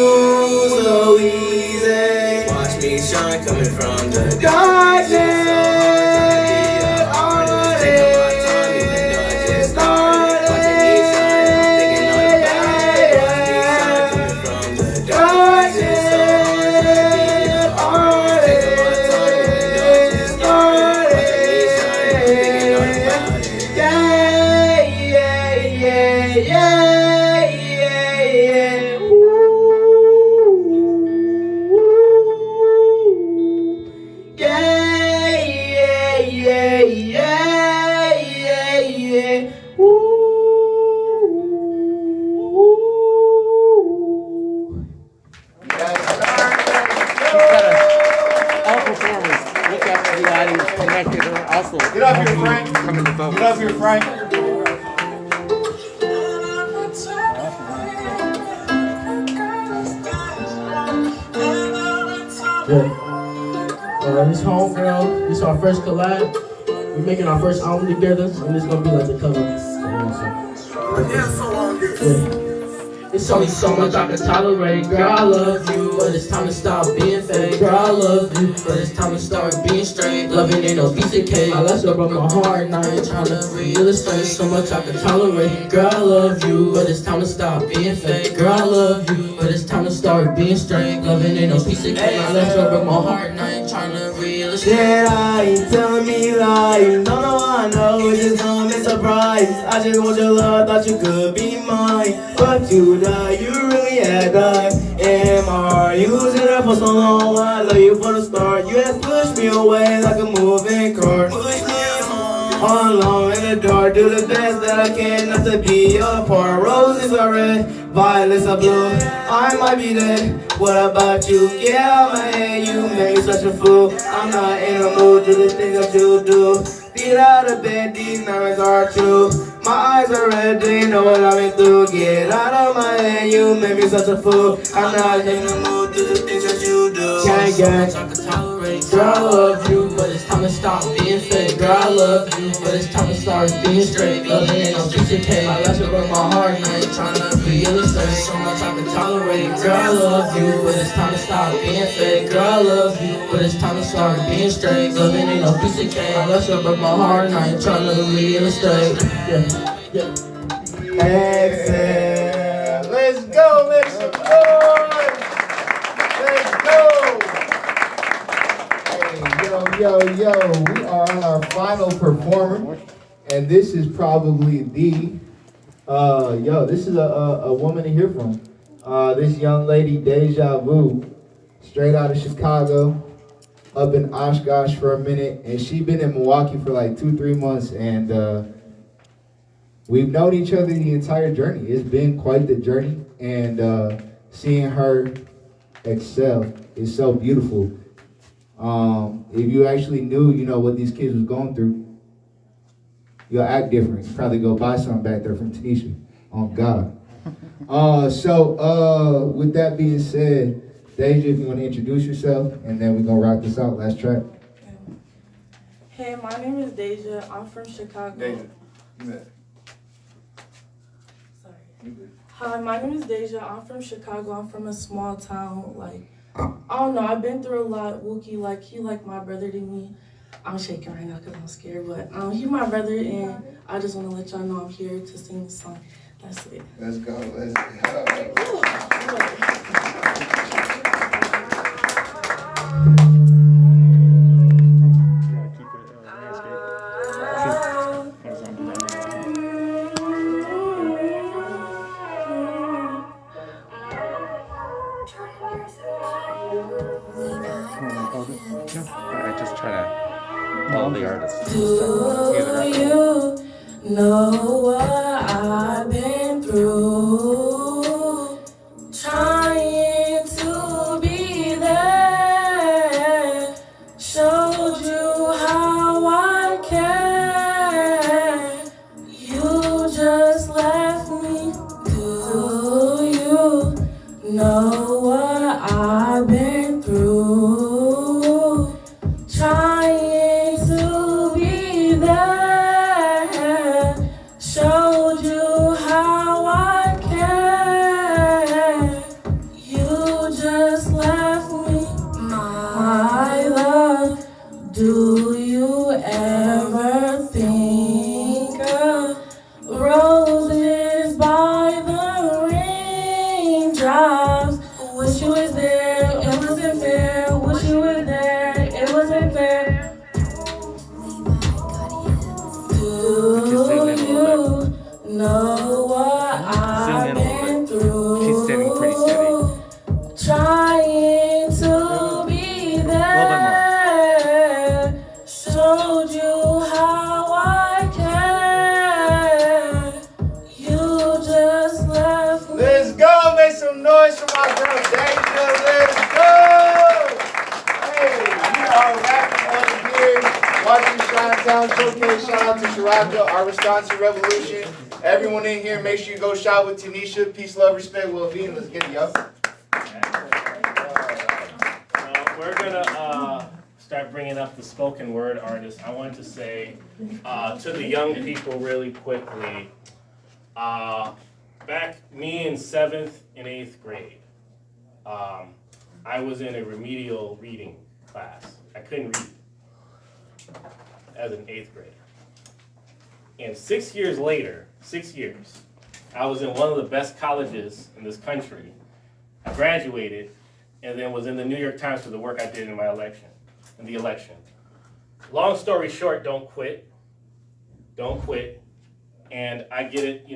so easy. Watch me shine coming from the darkness. Get up here, Frank. Get up here, Frank. This homegirl, this is our first collab. We're making our first album together, and it's gonna be like the cover. It's only so much I can tolerate. Girl, I love you, but it's time to stop being fake. Girl, I love you, but it's time to start being straight. Loving ain't no piece of cake. I left her broke my heart, and I ain't tryna illustrate. So much I can tolerate. Girl, I love you, but it's time to stop being fake. Girl, I love you, but it's time to start being straight. Loving ain't no piece of cake. I left her broke my heart, and I ain't tryna illustrate. Yeah, I ain't telling me lies. No, I know it's just gonna be a surprise. I just want your love, thought you could be mine. But you died, you really had died. In my heart, you was in there for so long. I love you from the start. You had pushed me away like a moving car. All alone in the dark, do the best that I can not to be a part. Roses are red, violets are blue. I might be dead. What about you? Get out my head, you made me such a fool. I'm not in the mood, do the things that you do. Get out of bed, these numbers are true. My eyes are red, do you know what I've been through? Get out of my head, you made me such a fool. I'm not in the mood, do the things that you do. Gang, gang, I can tolerate. Girl, I love you, but it's time to stop being fake. Girl, I love you, but it's time to start being straight. Loving ain't no piece of cake. I left her broke my heart, and I ain't tryna be illustrated. So much I can tolerate. Girl, I love you, but it's time to stop being fake. Girl, I love you, but it's time to start being straight. Loving ain't no piece of cake. I left her broke my heart, and I ain't tryna be illustrated. Yeah. Exhale. Let's go, make some noise. Let's go. Hey, yo, we are on our final performer, and this is probably this is a woman to hear from. This young lady, Deja Vu, straight out of Chicago, up in Oshkosh for a minute, and she's been in Milwaukee for like 2-3 months, and we've known each other the entire journey. It's been quite the journey, and seeing her excel. It's so beautiful. If you actually knew, what these kids was going through, you'll act different. You probably go buy something back there from Tanisha. Oh God. So with that being said, Deja, if you want to introduce yourself, and then we're gonna rock this out. Last track. Hey, my name is Deja. I'm from Chicago. Deja. Sorry. Hi, my name is Deja. I'm from Chicago. I'm from a small town. I don't know. I've been through a lot. Wookie, he like my brother to me. I'm shaking right now because I'm scared, but he's my brother, and I just want to let y'all know I'm here to sing this song. That's it. Let's go. Let's go. I just try to follow the artist. Do you know what I've been through? Trying to be there. Showed you how I care. You just left me. Do you know what I've been through? Trying to be there, showed you how I care. You just left me, my love. Do you ever think of roses by the raindrops? Wish you was there, it wasn't fair. Wish you was there, it wasn't fair. Do you know what I've been through? She's sitting pretty steady. Trying to be there. Showed you how I care. You just left me. Let's go. Make some noise for my girl Deja. Let's go. Hey, we are wrapping up here. Watching Chi-Town Showcase. Shout out to Shiraka, our Wisconsin Revolution. Everyone in here, make sure you go shop with Tanisha. Peace, love, respect, well-being. Let's get it, y'all. We're gonna start bringing up the spoken word artists. I want to say to the young people really quickly, back me in 7th and 8th grade, I was in a remedial reading class. I couldn't read as an 8th grader. And 6 years later, 6 years, I was in one of the best colleges in this country. I graduated and then was in the New York Times for the work I did in the election. Long story short, don't quit. Don't quit. And I get it,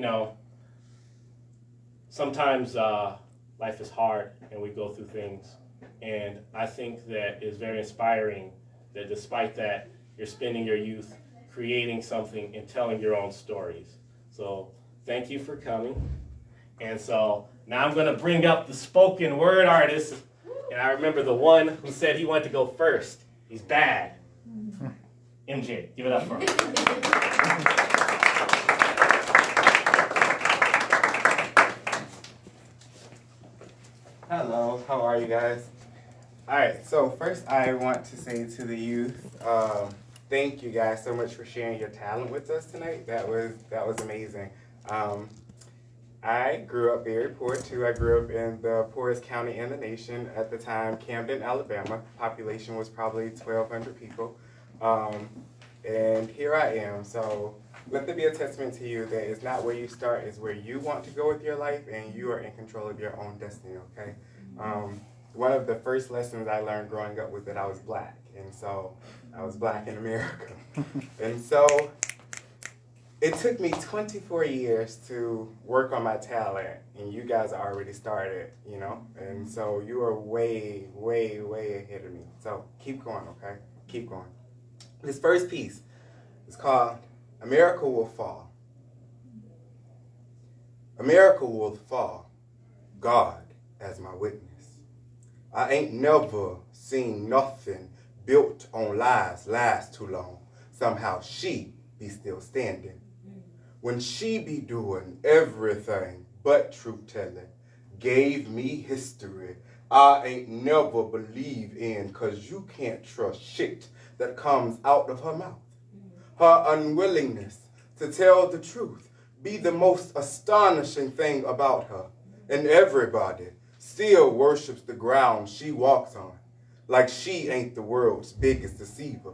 sometimes life is hard and we go through things. And I think that it's very inspiring that despite that, you're spending your youth creating something and telling your own stories. So thank you for coming. And so now I'm gonna bring up the spoken word artist. And I remember the one who said he wanted to go first. He's bad. MJ, give it up for him. Hello, how are you guys? All right, so first I want to say to the youth, thank you guys so much for sharing your talent with us tonight. That was amazing. I grew up very poor too. I grew up in the poorest county in the nation at the time, Camden, Alabama. Population was probably 1,200 people. And here I am. So let there be a testament to you that it's not where you start, it's where you want to go with your life, and you are in control of your own destiny, okay? One of the first lessons I learned growing up was that I was black. And so I was black in America. And so it took me 24 years to work on my talent, and you guys already started, And so you are way, way, way ahead of me. So keep going, okay? Keep going. This first piece is called America Will Fall. America will fall, God as my witness. I ain't never seen nothing built on lies last too long. Somehow she be still standing. When she be doing everything but truth-telling, gave me history I ain't never believe in, 'cause you can't trust shit that comes out of her mouth. Her unwillingness to tell the truth be the most astonishing thing about her, and everybody still worships the ground she walks on, like she ain't the world's biggest deceiver.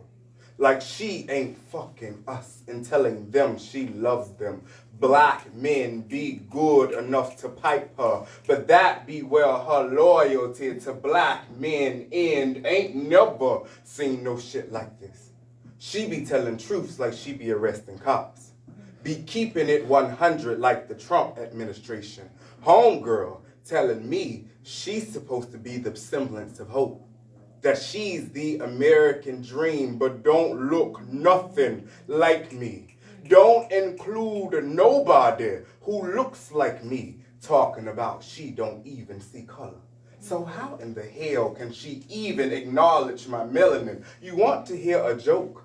Like she ain't fucking us and telling them she loves them. Black men be good enough to pipe her, but that be where her loyalty to black men end. Ain't never seen no shit like this. She be telling truths like she be arresting cops. Be keeping it 100 like the Trump administration. Homegirl telling me she's supposed to be the semblance of hope. That she's the American dream, but don't look nothing like me. Don't include nobody who looks like me, talking about she don't even see color. So how in the hell can she even acknowledge my melanin? You want to hear a joke?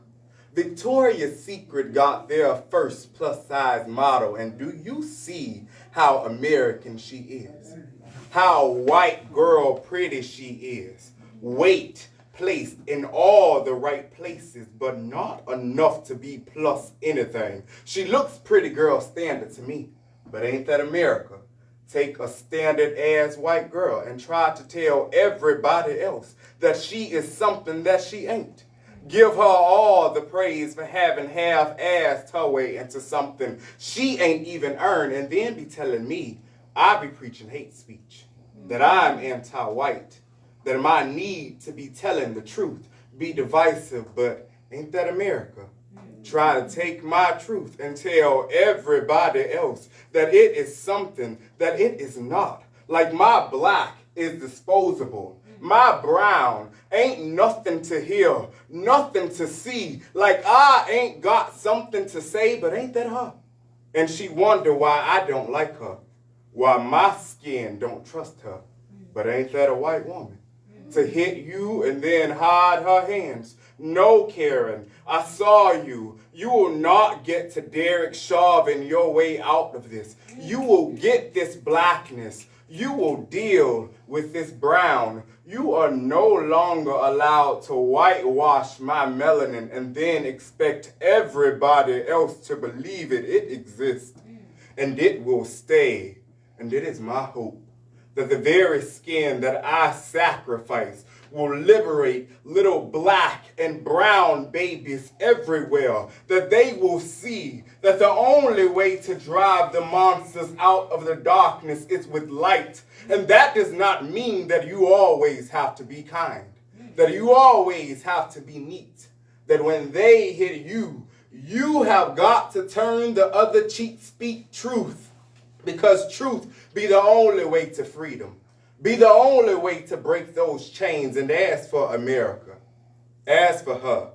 Victoria's Secret got their first plus-size model, and do you see how American she is? How white girl pretty she is. Weight placed in all the right places, but not enough to be plus anything. She looks pretty girl standard to me, but ain't that America? Take a standard ass white girl and try to tell everybody else that she is something that she ain't. Give her all the praise for having half-assed her way into something she ain't even earned, and then be telling me I be preaching hate speech, that I'm anti-white, that my need to be telling the truth be divisive, but ain't that America? Try to take my truth and tell everybody else that it is something that it is not. Like my black is disposable. My brown ain't nothing to hear, nothing to see. Like I ain't got something to say, but ain't that her? And she wonder why I don't like her, why my skin don't trust her. But ain't that a white woman? To hit you and then hide her hands. No, Karen, I saw you. You will not get to Derek Chauvin your way out of this. You will get this blackness. You will deal with this brown. You are no longer allowed to whitewash my melanin and then expect everybody else to believe it. It exists and it will stay. And it is my hope that the very skin that I sacrifice will liberate little black and brown babies everywhere, that they will see that the only way to drive the monsters out of the darkness is with light. And that does not mean that you always have to be kind, that you always have to be neat, that when they hit you, you have got to turn the other cheek, speak truth. Because truth be the only way to freedom, be the only way to break those chains. And as for America, as for her,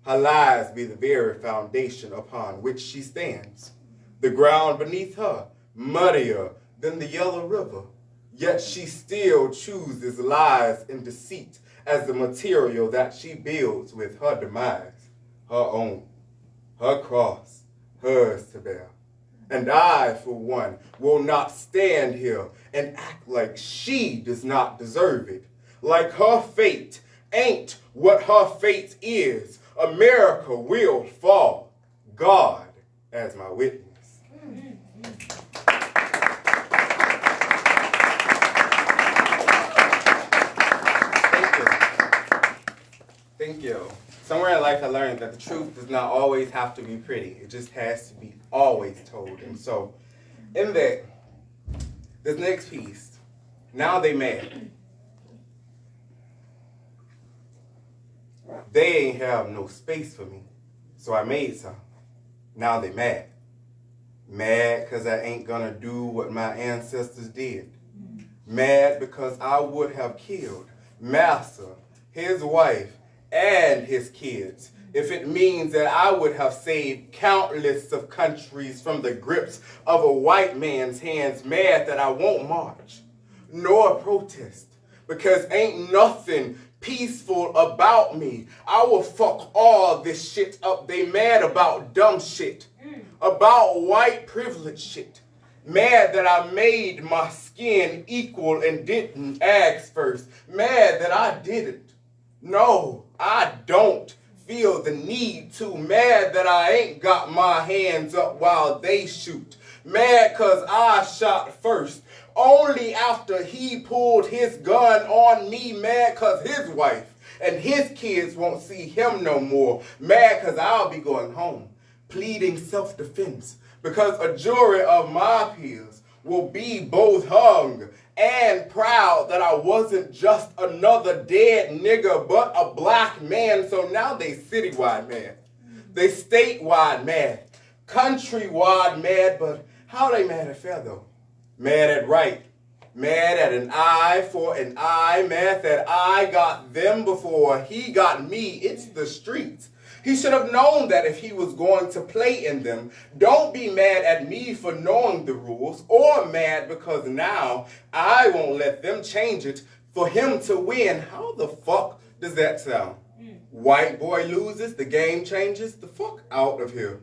her lies be the very foundation upon which she stands. The ground beneath her, muddier than the Yellow River, yet she still chooses lies and deceit as the material that she builds with her demise, her own, her cross, hers to bear. And I, for one, will not stand here and act like she does not deserve it. Like her fate ain't what her fate is. America will fall. God as my witness. Thank you. Somewhere in life I learned that the truth does not always have to be pretty. It just has to be always told. And so, in that, this next piece, now they mad. They ain't have no space for me, so I made some. Now they mad. Mad because I ain't gonna do what my ancestors did. Mad because I would have killed Master, his wife, and his kids, if it means that I would have saved countless of countries from the grips of a white man's hands. Mad that I won't march nor protest, because ain't nothing peaceful about me. I will fuck all this shit up. They mad about dumb shit, about white privilege shit. Mad that I made my skin equal and didn't ask first. Mad that I didn't. No, I don't feel the need to. Mad that I ain't got my hands up while they shoot. Mad cause I shot first, only after he pulled his gun on me. Mad cause his wife and his kids won't see him no more. Mad cause I'll be going home, pleading self-defense, because a jury of my peers will be both hung and proud that I wasn't just another dead nigga, but a black man. So now they citywide mad, they statewide mad, countrywide mad, but how they mad at fair though? Mad at right, mad at an eye for an eye, mad that I got them before he got me. It's the streets. He should have known that if he was going to play in them. Don't be mad at me for knowing the rules, or mad because now I won't let them change it for him to win. How the fuck does that sound? White boy loses, the game changes. The fuck out of here.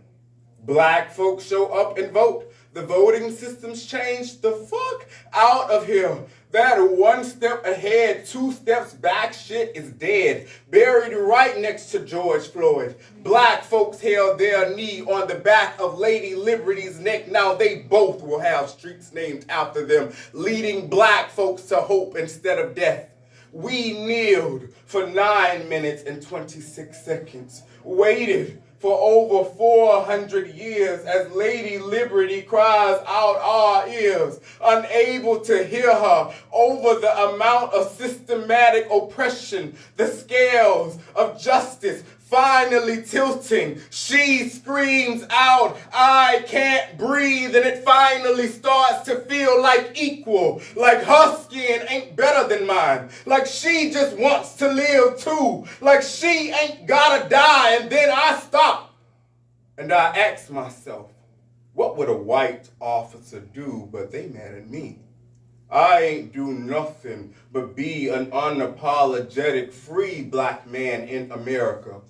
Black folks show up and vote. The voting system's changed. The fuck out of here. That one step ahead, 2 steps back shit is dead. Buried right next to George Floyd. Black folks held their knee on the back of Lady Liberty's neck. Now they both will have streets named after them, leading black folks to hope instead of death. We kneeled for 9 minutes and 26 seconds, waited for over 400 years as Lady Liberty cries out our ears, unable to hear her over the amount of systematic oppression, the scales of justice finally tilting. She screams out, I can't breathe, and it finally starts to feel like equal, like her skin ain't better than mine, like she just wants to live too, like she ain't gotta die. And then I stop and I ask myself, what would a white officer do? But they mad at me. I ain't do nothing but be an unapologetic free black man in America.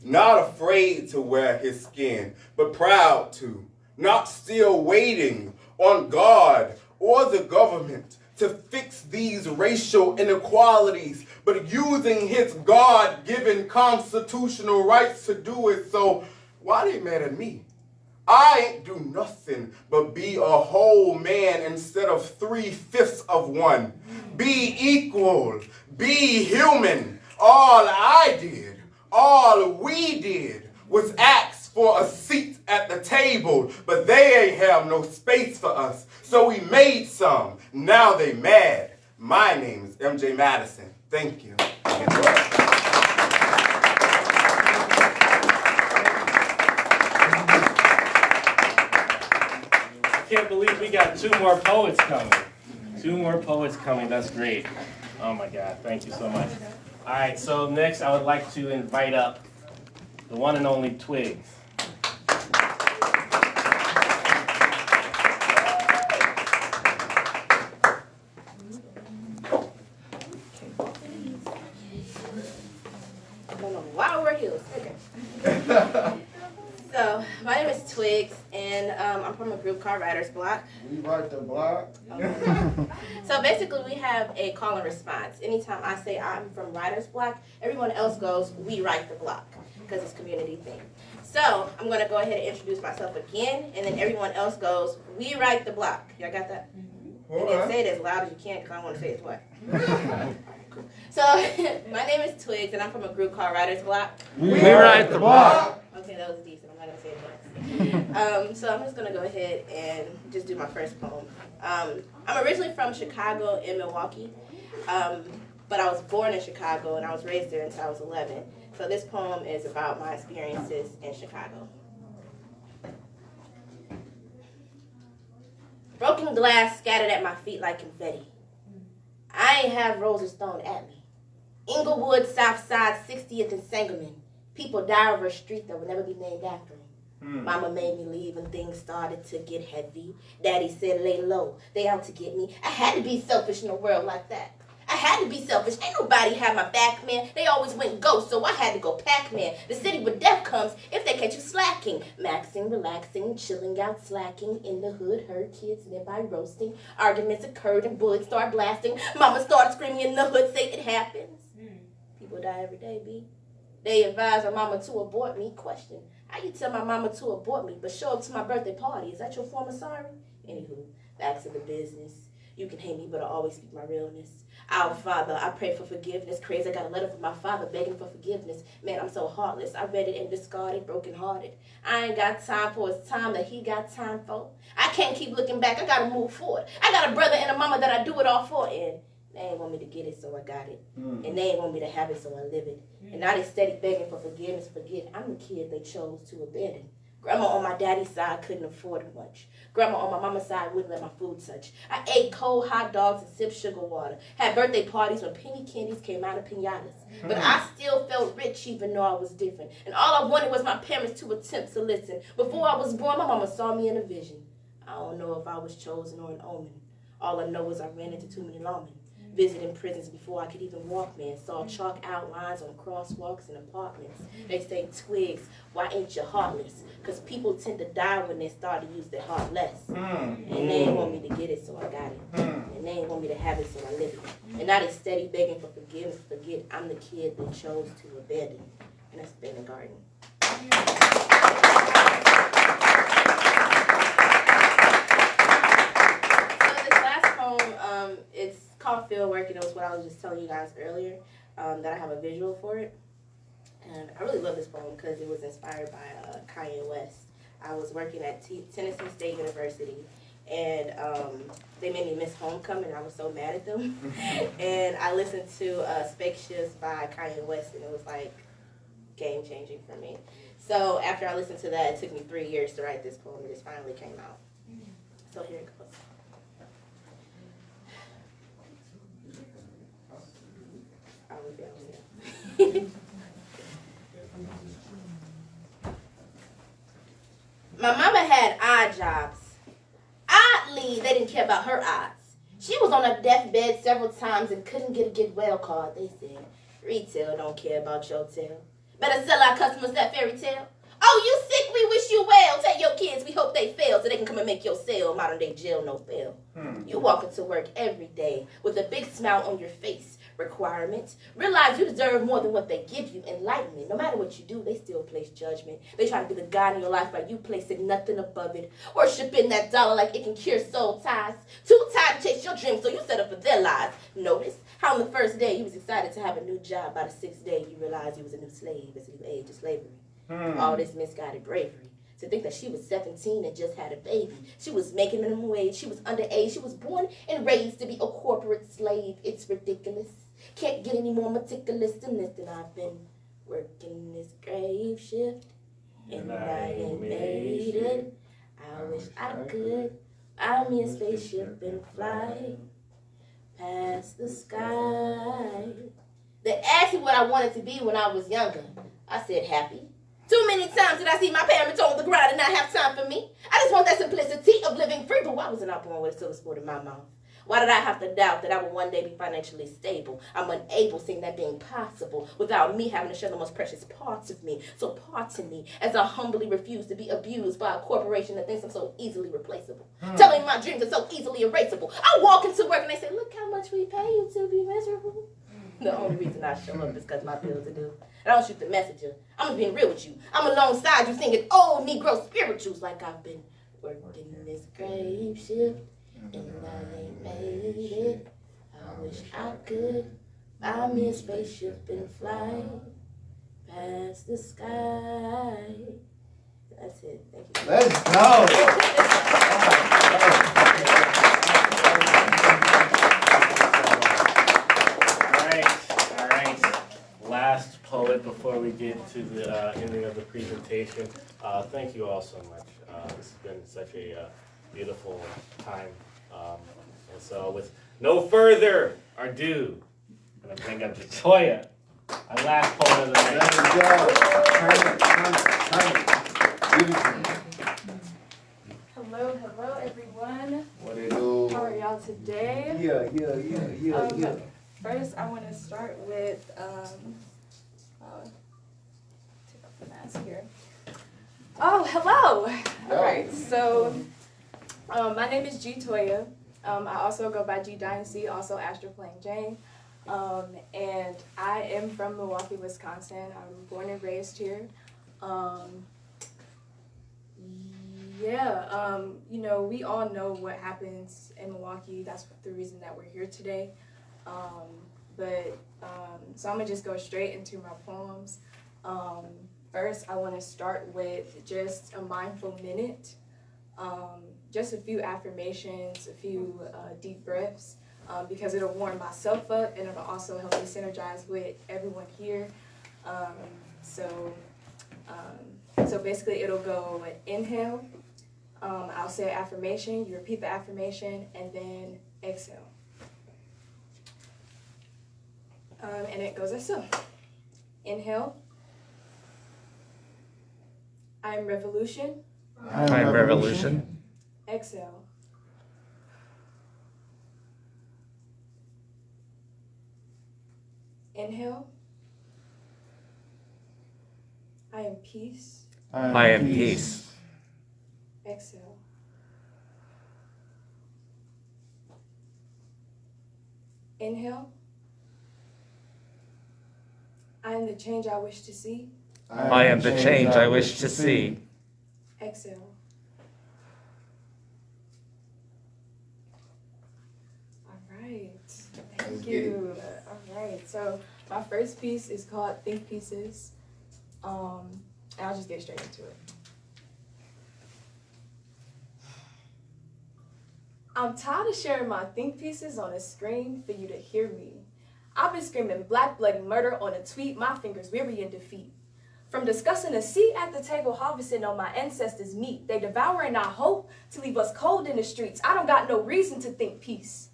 Not afraid to wear his skin, but proud to. Not still waiting on God or the government to fix these racial inequalities, but using his God-given constitutional rights to do it. So why they mad at me? I ain't do nothing but be a whole man instead of 3/5 of one. Be equal, be human. All I did, all we did was ask for a seat at the table, but they ain't have no space for us. So we made some. Now they mad. My name is MJ Madison. Thank you. I can't believe we got 2 more poets coming. 2 more poets coming. That's great. Oh my God. Thank you so much. All right. So next, I would like to invite up the one and only Twigs. Wow, we're heels. Okay. So, my name is Twigs, and I'm from a group called Writer's Block. We write the block. So basically, we have a call and response. Anytime I say I'm from Writer's Block, everyone else goes, we write the block, because it's a community thing. So, I'm going to go ahead and introduce myself again, and then everyone else goes, we write the block. Y'all got that? And then say it as loud as you can, because I don't want to say it twice. So, my name is Twigs, and I'm from a group called Writer's Block. We write the block. Okay, that was decent. I'm not going to say it twice. So I'm just going to go ahead and just do my first poem. I'm originally from Chicago and Milwaukee, but I was born in Chicago, and I was raised there until I was 11. So this poem is about my experiences in Chicago. Broken glass scattered at my feet like confetti. I ain't have roses thrown at me. Inglewood, Southside, 60th and Sangamon. People die over a street that will never be named after him. Mama made me leave and things started to get heavy. Daddy said lay low, they out to get me. I had to be selfish in a world like that. I had to be selfish. Ain't nobody had my back, man. They always went ghost, so I had to go Pac-Man. The city where death comes if they catch you slacking. Maxing, relaxing, chilling out, slacking. In the hood, hurt kids nearby roasting. Arguments occurred and bullets start blasting. Mama started screaming in the hood, say it happens. People die every day, B. They advise my mama to abort me. Question, how you tell my mama to abort me, but show up to my birthday party? Is that your form of sorry? Anywho, back to the business. You can hate me, but I always speak my realness. Our Father, I pray for forgiveness. Crazy, I got a letter from my father begging for forgiveness. Man, I'm so heartless. I read it and discarded, brokenhearted. I ain't got time for his time that he got time for. I can't keep looking back. I gotta move forward. I got a brother and a mama that I do it all for, and they ain't want me to get it, so I got it. And they ain't want me to have it, so I live it. And now they steady begging for forgiveness. Forget, I'm the kid they chose to abandon. Grandma on my daddy's side couldn't afford much. Grandma on my mama's side wouldn't let my food touch. I ate cold hot dogs and sipped sugar water. Had birthday parties when penny candies came out of pinatas. But I still felt rich even though I was different. And all I wanted was my parents to attempt to listen. Before I was born, my mama saw me in a vision. I don't know if I was chosen or an omen. All I know is I ran into too many lawmen. Visiting prisons before I could even walk, man. Saw chalk outlines on crosswalks and apartments. They say, Twigs, why ain't you heartless? Because people tend to die when they start to use their heart less. And they ain't want me to get it, so I got it. And they ain't want me to have it, so I live it. And now they steady begging for forgiveness. Forget, I'm the kid they chose to abandon. And that's been the garden. It's called Field Work, and it was what I was just telling you guys earlier, that I have a visual for it. And I really love this poem because it was inspired by Kanye West. I was working at Tennessee State University, and they made me miss homecoming. I was so mad at them. And I listened to Spaceships by Kanye West, and it was like game-changing for me. So after I listened to that, it took me 3 years to write this poem. It just finally came out. So here it goes. My mama had odd jobs. Oddly, they didn't care about her odds. She was on a deathbed several times and couldn't get a well card. They said, retail don't care about your tail. Better sell our customers that fairy tale. Oh, you sick, we wish you well. Tell your kids we hope they fail so they can come and make your sale. Modern day jail, no fail. You walk into work every day with a big smile on your face. Requirements. Realize you deserve more than what they give you. Enlightenment. No matter what you do, they still place judgment. They try to be the God in your life by you placing nothing above it. Worshiping that dollar like it can cure soul ties. Too tired to chase your dreams, so you set up for their lives. Notice how on the first day you was excited to have a new job. By the 6th day, you realized you was a new slave. It's a new age of slavery. All this misguided bravery. To think that she was 17 and just had a baby. She was making minimum wage. She was underage. She was born and raised to be a corporate slave. It's ridiculous. Can't get any more meticulous than this. And I've been working this grave shift. And I ain't made it. I wish I could buy me a spaceship and fly past the sky. They asked me what I wanted to be when I was younger. I said happy. Too many times did I see my parents on the ground and not have time for me. I just want that simplicity of living free, but why wasn't I born with a silver spoon in my mouth? Why did I have to doubt that I would one day be financially stable? I'm unable seeing that being possible without me having to share the most precious parts of me. So pardon me as I humbly refuse to be abused by a corporation that thinks I'm so easily replaceable. Telling me my dreams are so easily erasable. I walk into work and they say, look how much we pay you to be miserable. The only reason I show up is because my bills are due. And I don't shoot the messenger. I'm just being real with you. I'm alongside you singing old Negro spirituals like I've been working this grave shift. And I ain't made it. I wish I could buy me a spaceship and fly past the sky. That's it. Thank you. Let's go. All right. Last poet before we get to the ending of the presentation. Thank you all so much. This has been such a beautiful time. And so with no further ado, I'm going to bring up Latoya, our last poet of the night. Hello everyone. What it do? How are y'all today? Yeah. First, I want to start with, I'll take off the mask here. Oh, hello. All right, so my name is G Toya. I also go by G Dynasty, also Astro playing Jane. And I am from Milwaukee, Wisconsin. I'm born and raised here. You know, we all know what happens in Milwaukee. That's the reason that we're here today. So I'm gonna just go straight into my poems. First, I want to start with just a mindful minute, just a few affirmations, a few deep breaths, because it'll warm myself up and it'll also help me synergize with everyone here. So basically it'll go inhale, I'll say an affirmation, you repeat the affirmation, and then exhale. And it goes as so. Inhale. I am revolution. I am revolution. Exhale. Inhale. I am peace. I am peace. Exhale. Inhale. I am the change I wish to see. I am the change I wish to see. Exhale. All right. Thank you. All right. So my first piece is called Think Pieces. And I'll just get straight into it. I'm tired of sharing my think pieces on a screen for you to hear me. I've been screaming black bloody murder on a tweet, my fingers weary in defeat. From discussing a seat at the table, harvesting on my ancestors' meat, they devouring our hope to leave us cold in the streets. I don't got no reason to think peace.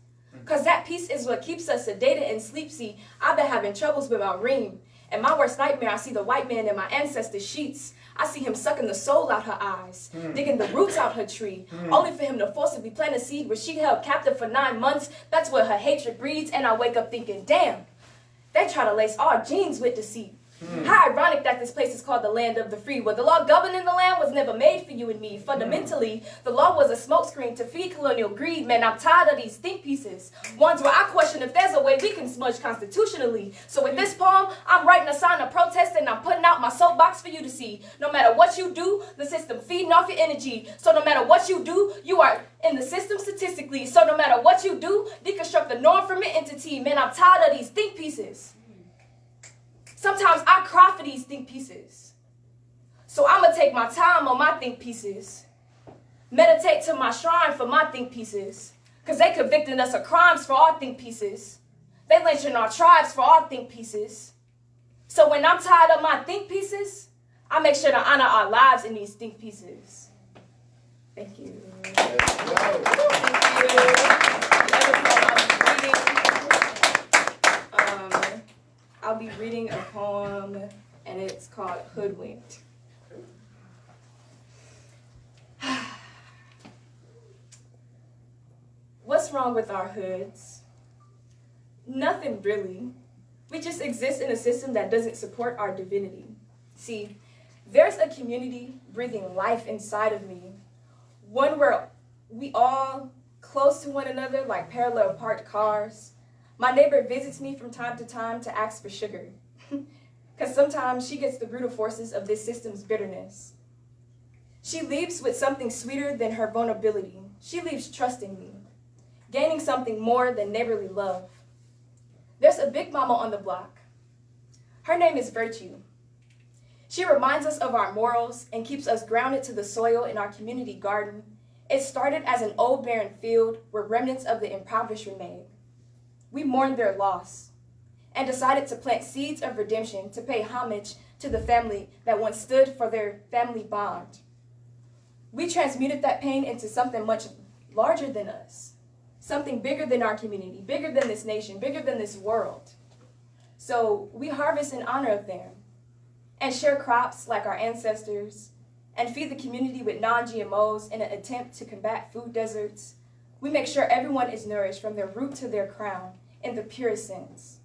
Cause that peace is what keeps us sedated and sleep. See, I've been having troubles with my ream. And my worst nightmare, I see the white man in my ancestors' sheets. I see him sucking the soul out her eyes, digging the roots out her tree, only for him to forcibly plant a seed where she held captive for 9 months. That's where her hatred breeds, and I wake up thinking, damn, they try to lace our genes with deceit. How ironic that this place is called the land of the free, where the law governing the land was never made for you and me. Fundamentally, the law was a smokescreen to feed colonial greed. Man, I'm tired of these think pieces, ones where I question if there's a way we can smudge constitutionally. So with this poem, I'm writing a sign of protest and I'm putting out my soapbox for you to see. No matter what you do, the system feeding off your energy. So no matter what you do, you are in the system statistically. So no matter what you do, deconstruct the norm from your entity. Man, I'm tired of these think pieces. Sometimes I cry for these think pieces. So I'ma take my time on my think pieces. Meditate to my shrine for my think pieces. Cause they convicting us of crimes for our think pieces. They lynching our tribes for our think pieces. So when I'm tired of my think pieces, I make sure to honor our lives in these think pieces. Thank you. I'll be reading a poem, and it's called Hoodwinked. What's wrong with our hoods? Nothing really. We just exist in a system that doesn't support our divinity. See, there's a community breathing life inside of me, one where we all close to one another like parallel parked cars. My neighbor visits me from time to ask for sugar, because sometimes she gets the brutal forces of this system's bitterness. She leaves with something sweeter than her vulnerability. She leaves trusting me, gaining something more than neighborly love. There's a big mama on the block. Her name is Virtue. She reminds us of our morals and keeps us grounded to the soil in our community garden. It started as an old barren field where remnants of the impoverished remain. We mourned their loss and decided to plant seeds of redemption to pay homage to the family that once stood for their family bond. We transmuted that pain into something much larger than us, something bigger than our community, bigger than this nation, bigger than this world. So we harvest in honor of them and share crops like our ancestors and feed the community with non-GMOs in an attempt to combat food deserts. We make sure everyone is nourished from their root to their crown, in the purest sense.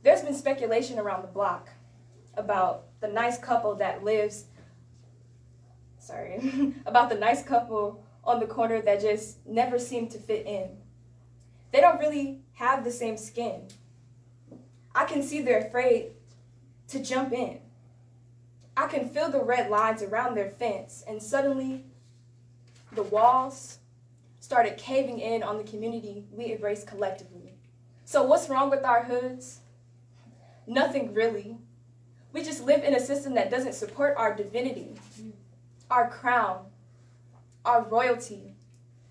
There's been speculation around the block about the nice couple that lives, about the nice couple on the corner that just never seem to fit in. They don't really have the same skin. I can see they're afraid to jump in. I can feel the red lines around their fence, and suddenly the walls started caving in on the community we embrace collectively. So what's wrong with our hoods? Nothing really. We just live in a system that doesn't support our divinity, our crown, our royalty,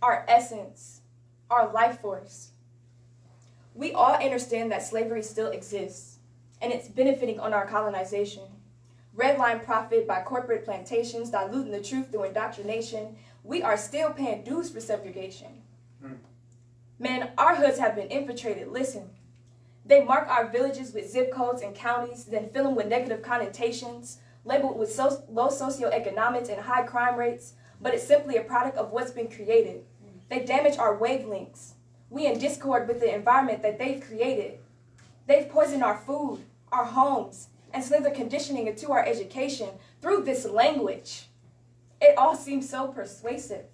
our essence, our life force. We all understand that slavery still exists, and it's benefiting on our colonization. Redline profit by corporate plantations, diluting the truth through indoctrination. We are still paying dues for segregation. Man, our hoods have been infiltrated. Listen, they mark our villages with zip codes and counties, then fill them with negative connotations, labeled with low socioeconomics and high crime rates, but it's simply a product of what's been created. They damage our wavelengths. We in discord with the environment that they've created. They've poisoned our food, our homes, and slid their conditioning into our education through this language. It all seems so persuasive.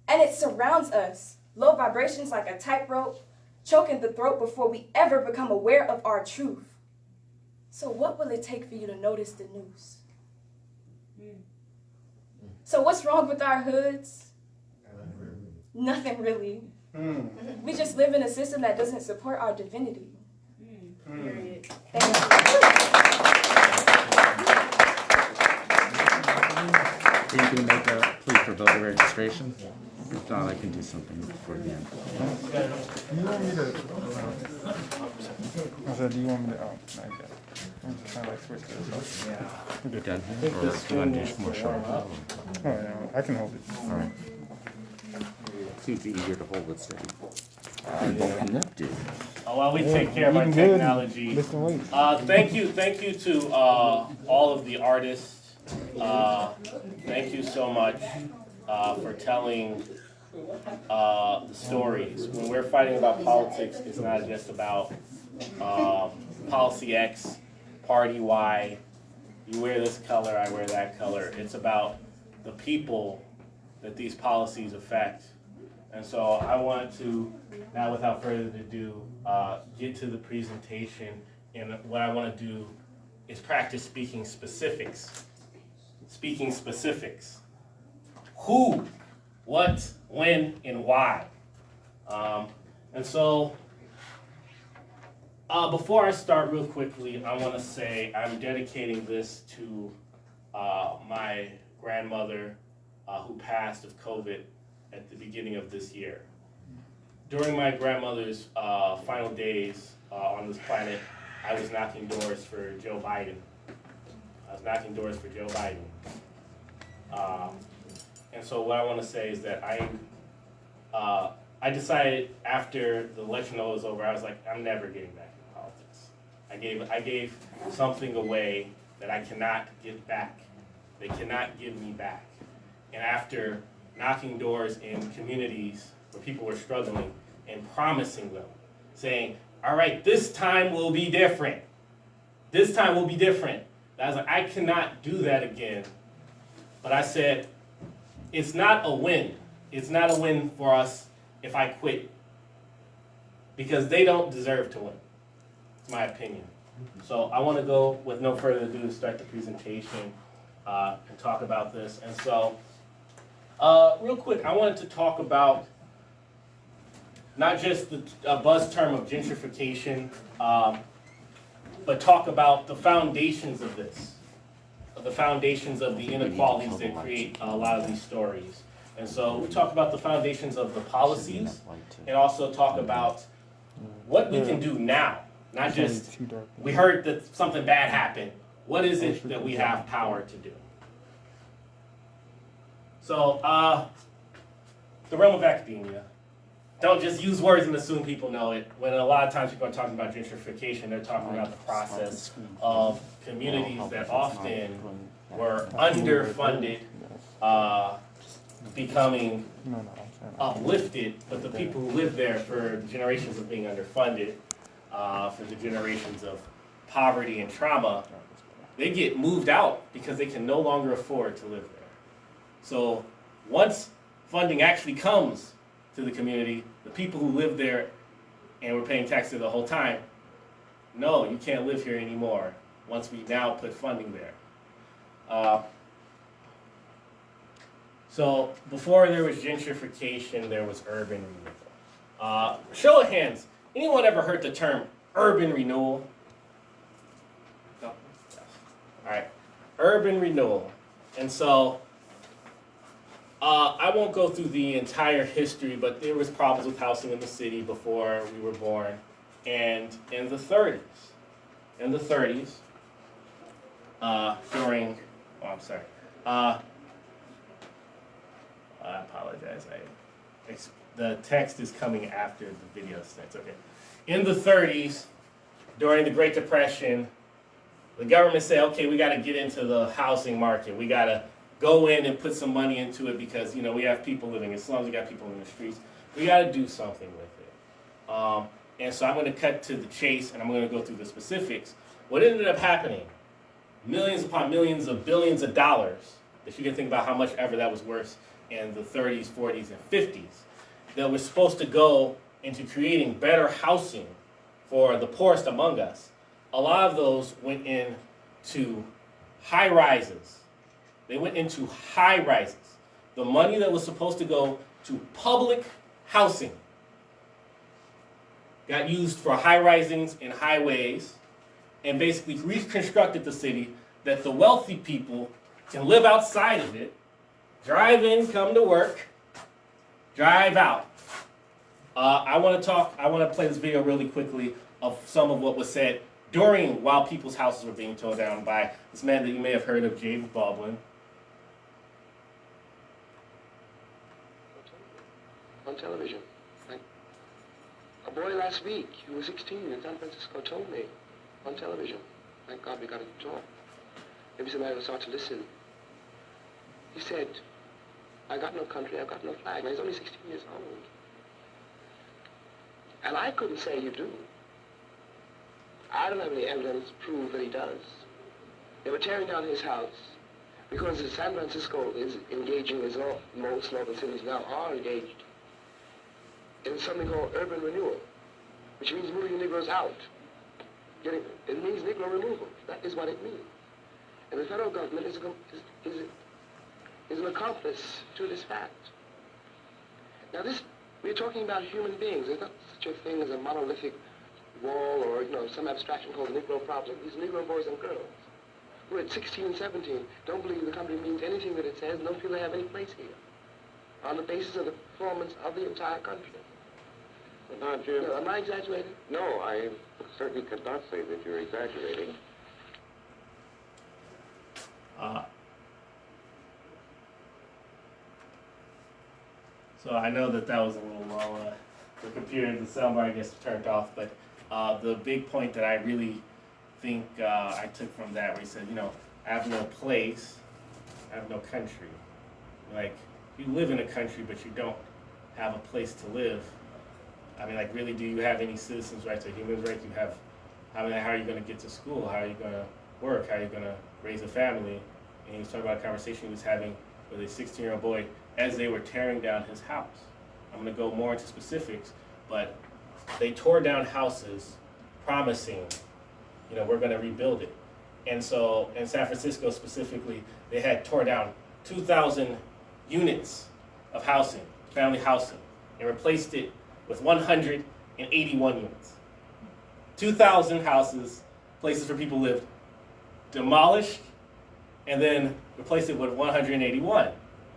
And it surrounds us. Low vibrations like a tightrope, choking the throat before we ever become aware of our truth. So what will it take for you to notice the news? So what's wrong with our hoods? Nothing really. We just live in a system that doesn't support our divinity. Period. Thank Are you going to make a plea for voter registration? If not, I can do something before the end. You want me to? I said, do you want me to? Oh, not yet. I'm just trying to switch this up. Yeah. You done here? Or do you want to do more short? Oh, yeah, I can hold it. All right. It's too easier to hold it steady. Connected. Oh, while we take care of our technology, thank you to all of the artists. Thank you so much for telling the stories. When we're fighting about politics, it's not just about policy X, party Y, you wear this color, I wear that color. It's about the people that these policies affect. And so I want to, now without further ado, get to the presentation. And what I want to do is practice speaking specifics. Speaking specifics. Who, what, when, and why. And so before I start real quickly, I want to say I'm dedicating this to my grandmother who passed of COVID at the beginning of this year. During my grandmother's final days on this planet, I was knocking doors for Joe Biden. And so what I want to say is that I decided after the election was over, I was like, I'm never getting back in politics. I gave something away that I cannot get back. They cannot give me back. And after knocking doors in communities where people were struggling and promising them, saying, all right, this time will be different. This time will be different. I was like, I cannot do that again. But I said, it's not a win. It's not a win for us if I quit. Because they don't deserve to win. It's my opinion. So I want to go, with no further ado, start the presentation and talk about this. And so, real quick, I wanted to talk about not just the buzz term of gentrification, but talk about the foundations of this, the foundations of the inequalities that create a lot of these stories. And so we talk about the foundations of the policies and also talk about what we can do now. Not just, we heard that something bad happened. What is it that we have power to do? So, the realm of academia. Don't just use words and assume people know it. When a lot of times people are talking about gentrification, they're talking about the process of communities that often were underfunded becoming uplifted, but the people who live there for generations of being underfunded, for the generations of poverty and trauma, they get moved out because they can no longer afford to live there. So once funding actually comes to the community, the people who live there and were paying taxes the whole time, no, you can't live here anymore once we now put funding there. So before there was gentrification, there was urban renewal. Show of hands, anyone ever heard the term urban renewal? No? Yes. All right, urban renewal. And so I won't go through the entire history, but there was problems with housing in the city before we were born. And in the 30s, I apologize. The text is coming after the video starts. Okay. In the 30s, during the Great Depression, the government said, okay, we got to get into the housing market. We got to go in and put some money into it because, we have people living in slums, we got people in the streets. We got to do something with it. And so I'm going to cut to the chase, and I'm going to go through the specifics. What ended up happening, millions upon millions of billions of dollars, if you can think about how much ever that was worth in the 30s, 40s, and 50s, that was supposed to go into creating better housing for the poorest among us. A lot of those went into high rises. They went into high rises. The money that was supposed to go to public housing got used for high risings and highways and basically reconstructed the city that the wealthy people can live outside of it, drive in, come to work, drive out. I want to play this video really quickly of some of what was said while people's houses were being torn down by this man that you may have heard of, James Baldwin. On television. A boy last week, who was 16 in San Francisco, told me on television. Thank God we got to talk. Maybe somebody will start to listen. He said, I got no country, I got no flag. Now he's only 16 years old. And I couldn't say you do. I don't have any evidence to prove that he does. They were tearing down his house because San Francisco is engaging, as most northern cities now are engaged, in something called urban renewal, which means moving Negroes out. It means Negro removal. That is what it means. And the federal government is an accomplice to this fact. Now we're talking about human beings. There's not such a thing as a monolithic wall or some abstraction called the Negro problem. These Negro boys and girls who at 16 and 17 don't believe the country means anything that it says and don't feel they have any place here on the basis of the performance of the entire country. Now, Jim, Am I exaggerating? No, I certainly could not say that you're exaggerating. So I know that was a little low. The computer, the soundbar, I guess, turned off. But the big point that I really think I took from that, where he said, I have no place, I have no country. Like, you live in a country, but you don't have a place to live. I mean, like, really, do you have any citizens' rights or human rights? How are you going to get to school? How are you going to work? How are you going to raise a family? And he was talking about a conversation he was having with a 16-year-old boy as they were tearing down his house. I'm going to go more into specifics, but they tore down houses promising, we're going to rebuild it. And so in San Francisco specifically, they had tore down 2,000 units of housing, family housing, and replaced it with 181 units. 2,000 houses, places for people lived, demolished, and then replaced it with 181.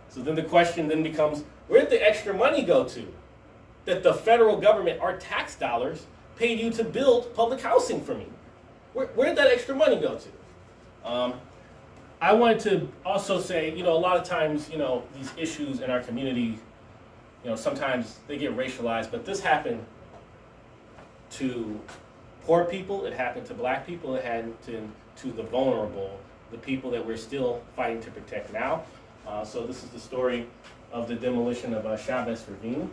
So then the question then becomes, where did the extra money go to? That the federal government, our tax dollars, paid you to build public housing for me. Where did that extra money go to? I wanted to also say, a lot of times, these issues in our community, sometimes they get racialized, but this happened to poor people, it happened to black people, it happened to the vulnerable, the people that we're still fighting to protect now. So this is the story of the demolition of Chavez Ravine,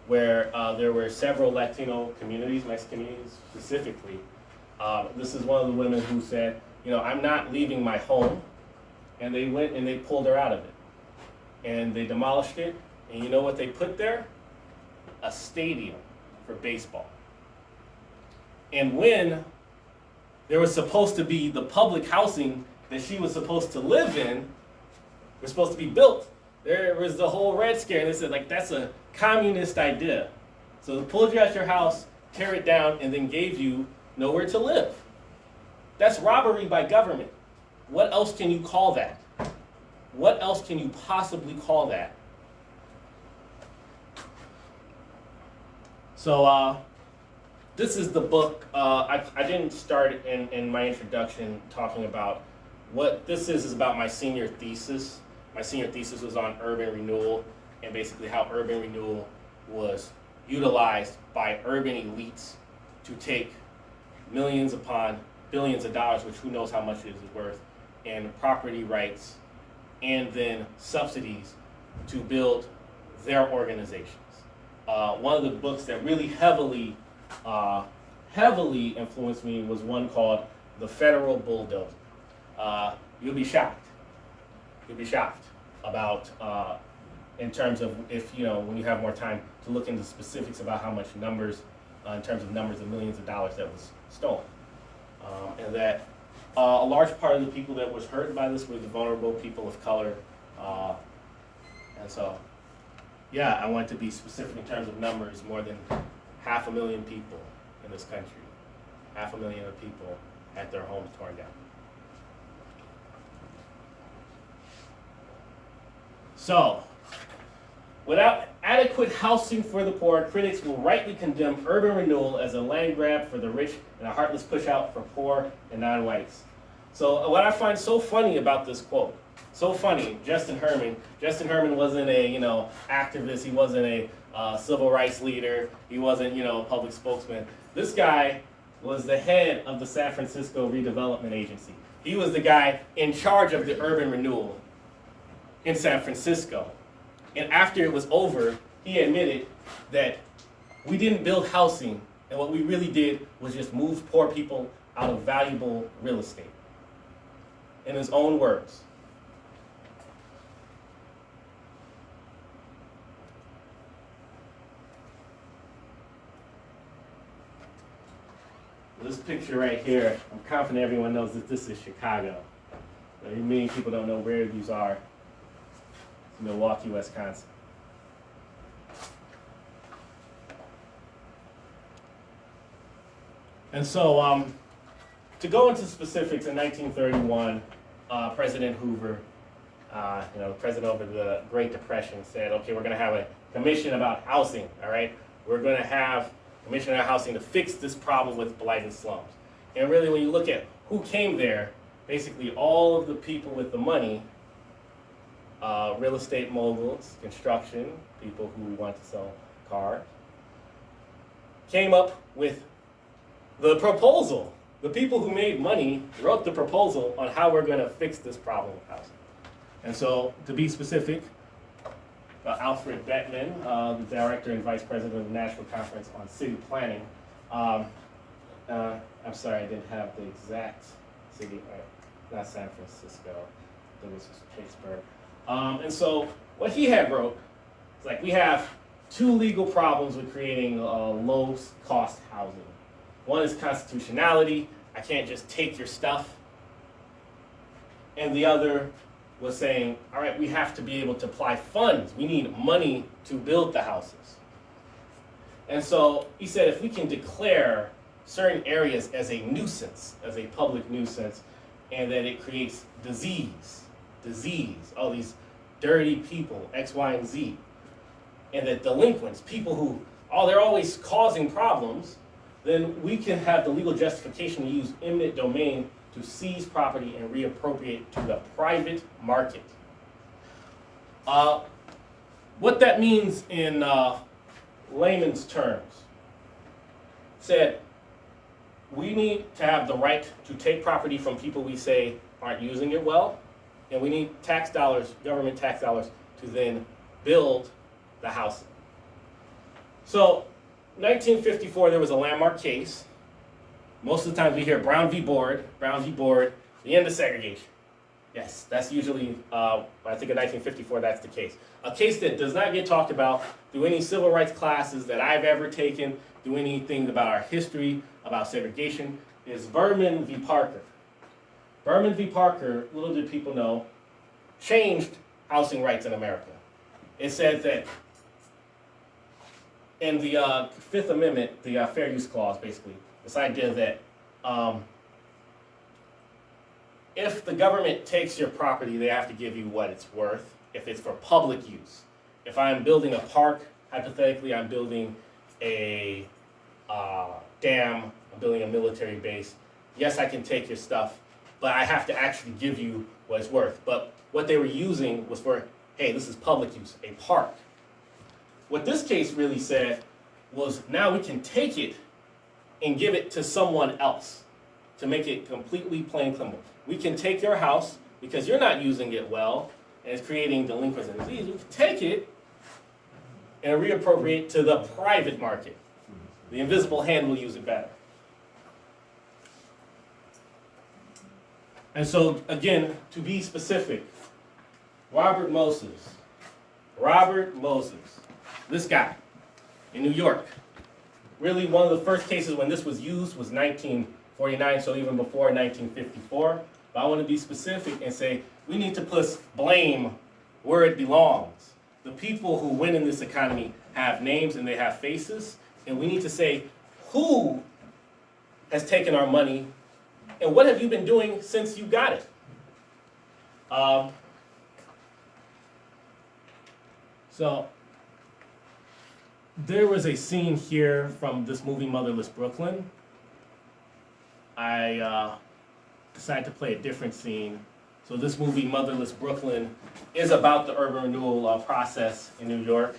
where there were several Latino communities, Mexican communities specifically. This is one of the women who said, you know, I'm not leaving my home. And they went and they pulled her out of it. And they demolished it. And you know what they put there? A stadium for baseball. And when there was supposed to be the public housing that she was supposed to live in, was supposed to be built, there was the whole Red Scare. And they said, like, that's a communist idea. So they pulled you out your house, tear it down, and then gave you nowhere to live. That's robbery by government. What else can you call that? What else can you possibly call that? So this is the book. I didn't start in my introduction talking about what this is about my senior thesis. My senior thesis was on urban renewal and basically how urban renewal was utilized by urban elites to take millions upon billions of dollars, which who knows how much it is worth, and property rights, and then subsidies to build their organizations. One of the books that really heavily influenced me was one called The Federal Bulldozer. You'll be shocked. You'll be shocked about, in terms of if, you know, when you have more time to look into specifics about how much numbers, in terms of numbers of millions of dollars that was stolen. And that a large part of the people that was hurt by this were the vulnerable people of color. And so, yeah, I want to be specific in terms of numbers. More than 500,000 people in this country. 500,000 of people had their homes torn down. So, without adequate housing for the poor, critics will rightly condemn urban renewal as a land grab for the rich and a heartless push out for poor and non-whites. So what I find so funny about this quote, so funny, Justin Herman wasn't a, you know, activist, he wasn't a civil rights leader, he wasn't, you know, a public spokesman. This guy was the head of the San Francisco Redevelopment Agency. He was the guy in charge of the urban renewal in San Francisco. And after it was over, he admitted that we didn't build housing, and what we really did was just move poor people out of valuable real estate. In his own words. This picture right here, I'm confident everyone knows that this is Chicago. Many people don't know where these are. It's Milwaukee, Wisconsin. And so, to go into specifics, in 1931, President Hoover, president over the Great Depression, said, okay, we're going to have a commission about housing, all right? We're going to have a commission on housing to fix this problem with blighted slums. And really, when you look at who came there, basically all of the people with the money, real estate moguls, construction, people who want to sell cars, came up with the proposal. The people who made money wrote the proposal on how we're going to fix this problem of housing. And so, to be specific, Alfred Bettman, the director and vice president of the National Conference on City Planning. I'm sorry, I didn't have the exact city, not San Francisco, it was Pittsburgh. And so, what he had wrote is like, we have two legal problems with creating low-cost housing. One is constitutionality. I can't just take your stuff. And the other was saying, all right, we have to be able to apply funds. We need money to build the houses. And so he said, if we can declare certain areas as a nuisance, as a public nuisance, and that it creates disease, all these dirty people, X, Y, and Z, and that delinquents, people who, they're always causing problems, then we can have the legal justification to use eminent domain to seize property and reappropriate to the private market. What that means in layman's terms, said we need to have the right to take property from people we say aren't using it well, and we need tax dollars, government tax dollars, to then build the housing. So 1954, there was a landmark case. Most of the time we hear Brown v. Board, the end of segregation. Yes, that's usually, I think in 1954 that's the case. A case that does not get talked about through any civil rights classes that I've ever taken, through anything about our history, about segregation, is Berman v. Parker. Berman v. Parker, little did people know, changed housing rights in America. It said that in the Fifth Amendment, the Fair Use Clause, basically, this idea that if the government takes your property, they have to give you what it's worth if it's for public use. If I'm building a park, hypothetically, I'm building a dam, I'm building a military base. Yes, I can take your stuff, but I have to actually give you what it's worth. But what they were using was for, hey, this is public use, a park. What this case really said was now we can take it and give it to someone else to make it completely plain simple. We can take your house because you're not using it well and it's creating delinquency and disease. We can take it and reappropriate to the private market. The invisible hand will use it better. And so, again, to be specific, Robert Moses, this guy in New York, really one of the first cases when this was used was 1949, so even before 1954. But I want to be specific and say we need to put blame where it belongs. The people who win in this economy have names and they have faces, and we need to say who has taken our money and what have you been doing since you got it. So there was a scene here from this movie Motherless Brooklyn. I decided to play a different scene. So this movie Motherless Brooklyn is about the urban renewal process in New York.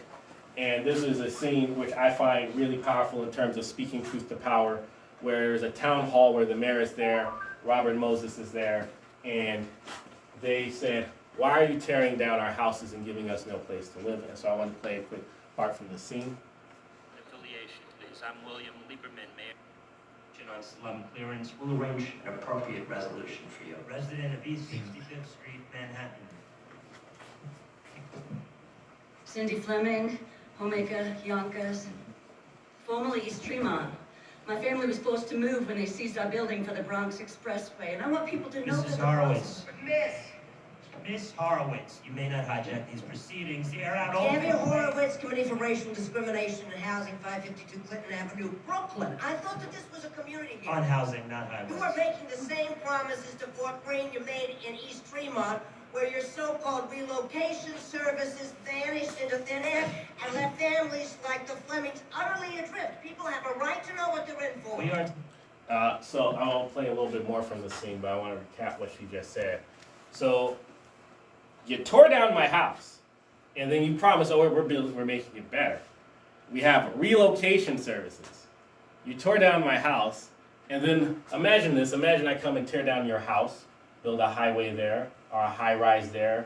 And this is a scene which I find really powerful in terms of speaking truth to power, where there's a town hall where the mayor is there, Robert Moses is there, and they said, why are you tearing down our houses and giving us no place to live in? So I want to play a quick part from the scene. Affiliation, please. I'm William Lieberman, Mayor. On slum clearance, will arrange an appropriate resolution for you. Resident of East 65th Street, Manhattan. Cindy Fleming, homemaker, Yonkers, formerly East Tremont. My family was forced to move when they seized our building for the Bronx Expressway, and I want people to know Mrs. that Horowitz. Miss Horowitz, you may not hijack these proceedings. They are out all Gabby Horowitz, Committee for Racial Discrimination and Housing, 552 Clinton Avenue, Brooklyn. I thought that this was a community here. on housing, not highways. You are making the same promises to Fort Greene you made in East Tremont, where your so-called relocation services vanished into thin air and left families like the Flemings utterly adrift. People have a right to know what they're in for. We are. So I'll play a little bit more from the scene, but I want to recap what she just said. So you tore down my house, and then you promised, oh, we're making it better. We have relocation services. You tore down my house, and then imagine this. Imagine I come and tear down your house, build a highway there, or a high-rise there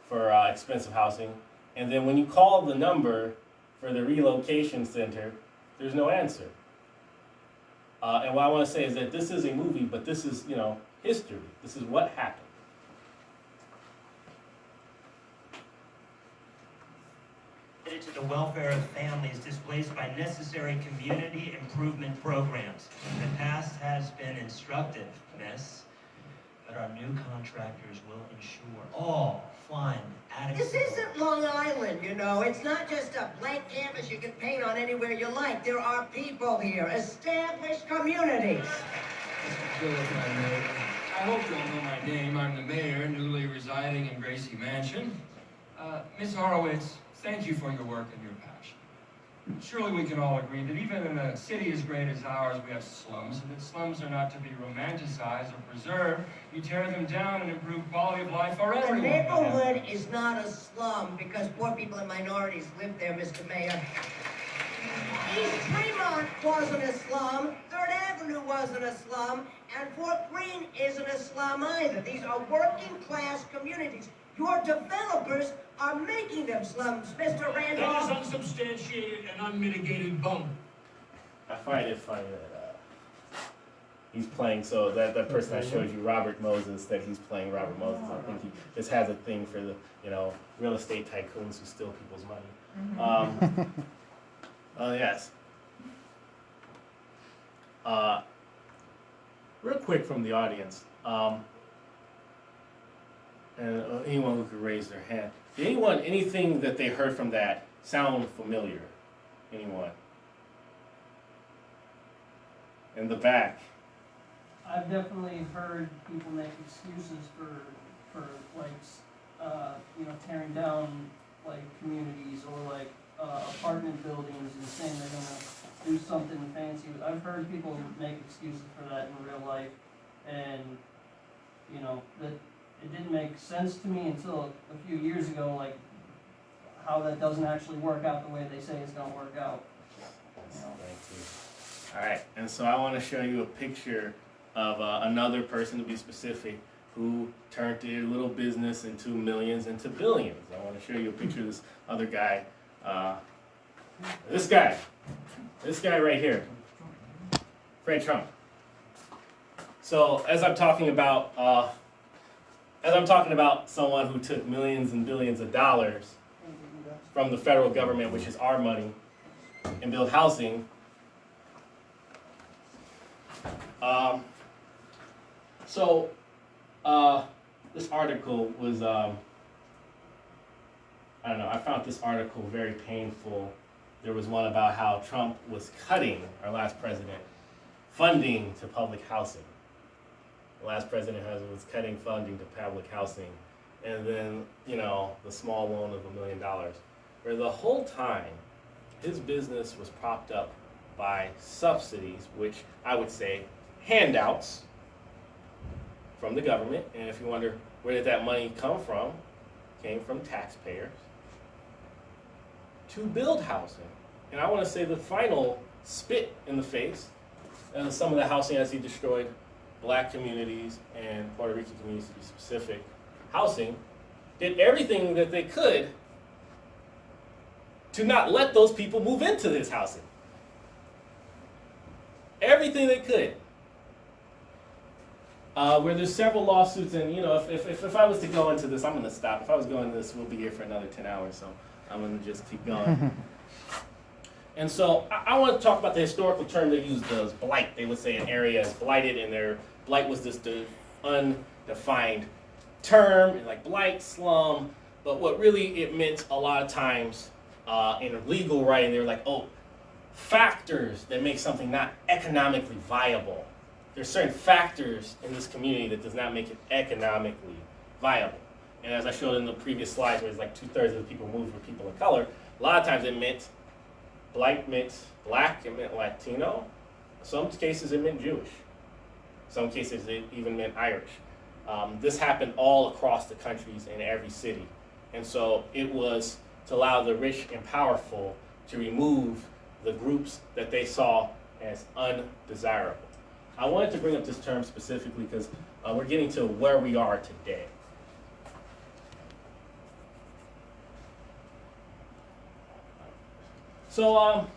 for expensive housing. And then when you call the number for the relocation center, there's no answer. And what I want to say is that this is a movie, but this is, history. This is what happened. To the welfare of families displaced by necessary community improvement programs. The past has been instructive, miss, but our new contractors will ensure all find adequate... This isn't Long Island, It's not just a blank canvas you can paint on anywhere you like. There are people here, established communities. I hope you all know my name. I'm the mayor, newly residing in Gracie Mansion. Ms. Horowitz, thank you for your work and your passion. Surely we can all agree that even in a city as great as ours, we have slums, and that slums are not to be romanticized or preserved. You tear them down and improve quality of life for everyone. The neighborhood is not a slum because poor people and minorities live there, Mr. Mayor. East Tremont wasn't a slum, 3rd Avenue wasn't a slum, and Fort Greene isn't a slum either. These are working class communities. Your developers are making them slums, Mr. Randolph. That is unsubstantiated and unmitigated bunk. I find it funny that he's playing, so that person I showed you, Robert Moses, that he's playing Robert Moses. I think he just has a thing for the, real estate tycoons who steal people's money. Yes. Real quick from the audience, and anyone who could raise their hand. Did anything that they heard from that sound familiar? Anyone? In the back. I've definitely heard people make excuses for tearing down like communities or like apartment buildings and saying they're gonna do something fancy. I've heard people make excuses for that in real life, and that it didn't make sense to me until a few years ago, like how that doesn't actually work out the way they say it's gonna work out. Thank you. All right, and so I want to show you a picture of another person, to be specific, who turned their little business into millions, into billions. I want to show you a picture of this other guy. This guy right here, Fred Trump. So as I'm talking about someone who took millions and billions of dollars from the federal government, which is our money, and build housing. This article was, I found this article very painful. There was one about how Trump was cutting, our last president, funding to public housing. The last president was cutting funding to public housing. And then, the small loan of $1 million. Where the whole time, his business was propped up by subsidies, which I would say handouts from the government. And if you wonder, where did that money come from? It came from taxpayers to build housing. And I want to say the final spit in the face, and some of the housing as he destroyed black communities and Puerto Rican communities, to be specific, housing, did everything that they could to not let those people move into this housing. Everything they could. Where there's several lawsuits, and if I was to go into this, I'm going to stop. If I was going into this, we'll be here for another 10 hours, so I'm going to just keep going. And so I want to talk about the historical term they used as blight. They would say an area is blighted, and their blight was just the undefined term, like blight, slum. But what really it meant a lot of times in legal writing, they were like, factors that make something not economically viable. There's certain factors in this community that does not make it economically viable. And as I showed in the previous slides, where it's like 2/3 of the people moved were people of color, a lot of times it meant blight meant black, it meant Latino. In some cases it meant Jewish. In some cases it even meant Irish. This happened all across the countries in every city. And so it was to allow the rich and powerful to remove the groups that they saw as undesirable. I wanted to bring up this term specifically because we're getting to where we are today. So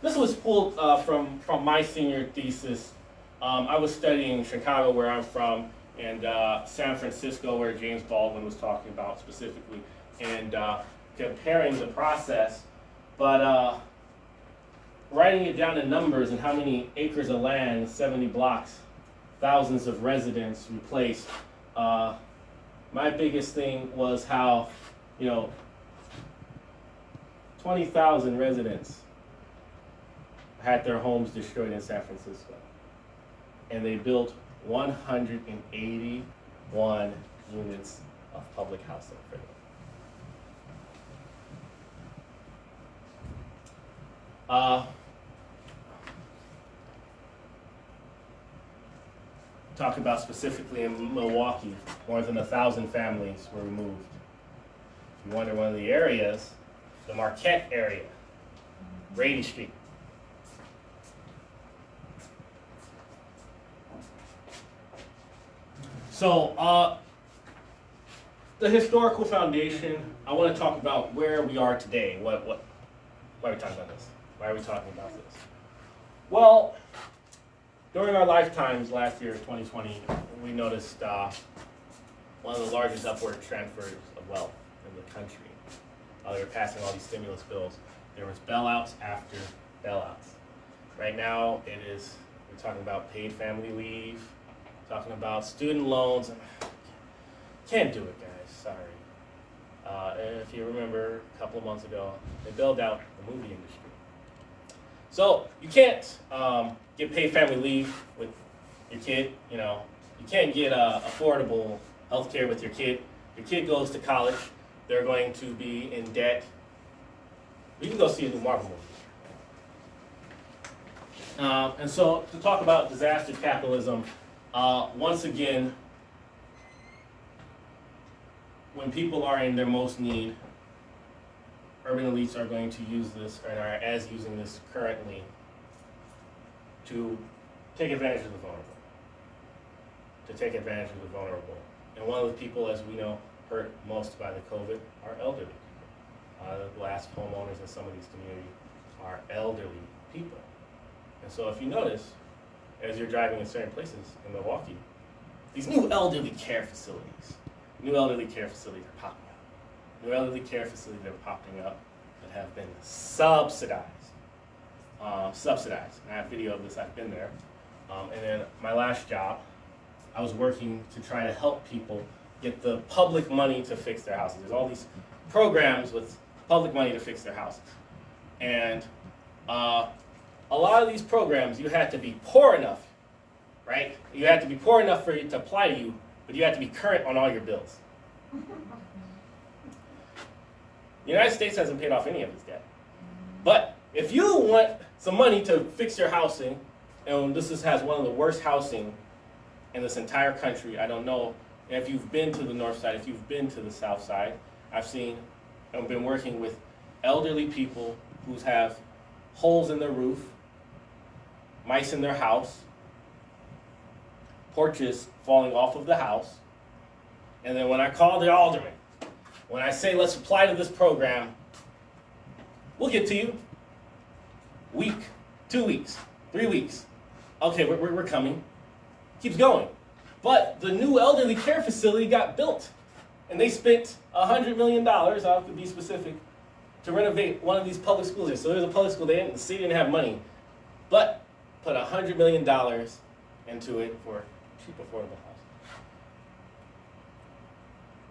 this was pulled from my senior thesis. I was studying Chicago, where I'm from, and San Francisco, where James Baldwin was talking about specifically, and comparing the process, but writing it down in numbers and how many acres of land, 70 blocks, thousands of residents replaced. My biggest thing was how, 20,000 residents had their homes destroyed in San Francisco. And they built 181 units of public housing for them. Talk about specifically in Milwaukee, more than 1,000 families were removed. If you wonder one of the areas, the Marquette area, Brady Street. So the historical foundation, I want to talk about where we are today. Why are we talking about this? Why are we talking about this? Well, during our lifetimes last year, 2020, we noticed one of the largest upward transfers of wealth in the country. They were passing all these stimulus bills. There was bailouts after bailouts. Right now, we're talking about paid family leave, talking about student loans. Can't do it, guys, sorry. If you remember a couple of months ago, they bailed out the movie industry. So you can't get paid family leave with your kid, you know. You can't get affordable health care with your kid. Your kid goes to college, they're going to be in debt. We can go see a new Marvel movie. And so to talk about disaster capitalism, once again, when people are in their most need, urban elites are going to use this, or are as using this currently, to take advantage of the vulnerable. And one of the people, as we know, hurt most by the COVID are elderly people. The last homeowners in some of these communities are elderly people. And so if you notice, as you're driving in certain places in Milwaukee, these new elderly care facilities are popping up. New elderly care facilities are popping up that have been subsidized. And I have video of this, I've been there. And then my last job, I was working to try to help people get the public money to fix their houses. There's all these programs with public money to fix their houses. And a lot of these programs, you had to be poor enough, right? You had to be poor enough for it to apply to you, but you had to be current on all your bills. The United States hasn't paid off any of its debt. But if you want some money to fix your housing, and has one of the worst housing in this entire country, I don't know if you've been to the north side, if you've been to the south side, I've been working with elderly people who have holes in their roof, mice in their house, porches falling off of the house, and then when I call the alderman, when I say let's apply to this program, we'll get to you. Week, 2 weeks, 3 weeks. Okay, we're coming. Keeps going. But the new elderly care facility got built, and they spent $100 million, I'll be specific, to renovate one of these public schools. So there's a public school there, and the city didn't have money, but put $100 million into it for cheap, affordable housing.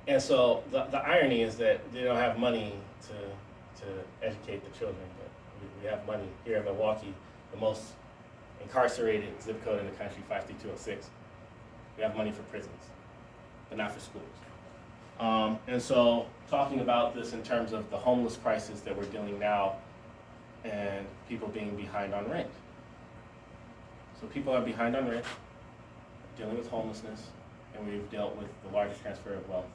And so the irony is that they don't have money to educate the children, but we have money here in Milwaukee, the most incarcerated zip code in the country, 53206. We have money for prisons, but not for schools. And so talking about this in terms of the homeless crisis that we're dealing now and people being behind on rent. So people are behind on rent, dealing with homelessness, and we've dealt with the largest transfer of wealth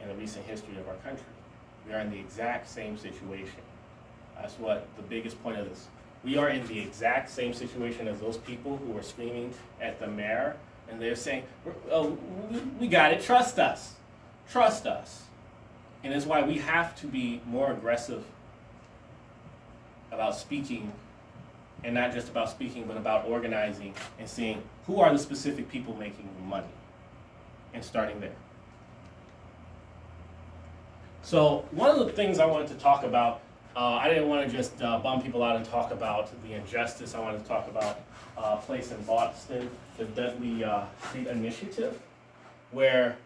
in the recent history of our country. We are in the exact same situation. That's what the biggest point of this. We are in the exact same situation as those people who were screaming at the mayor, and they're saying, oh, we got it, trust us. Trust us. And it's why we have to be more aggressive about speaking, and not just about speaking, but about organizing and seeing who are the specific people making the money, and starting there. So one of the things I wanted to talk about, I didn't want to just bum people out and talk about the injustice. I wanted to talk about a place in Boston, the Dudley Street Initiative, where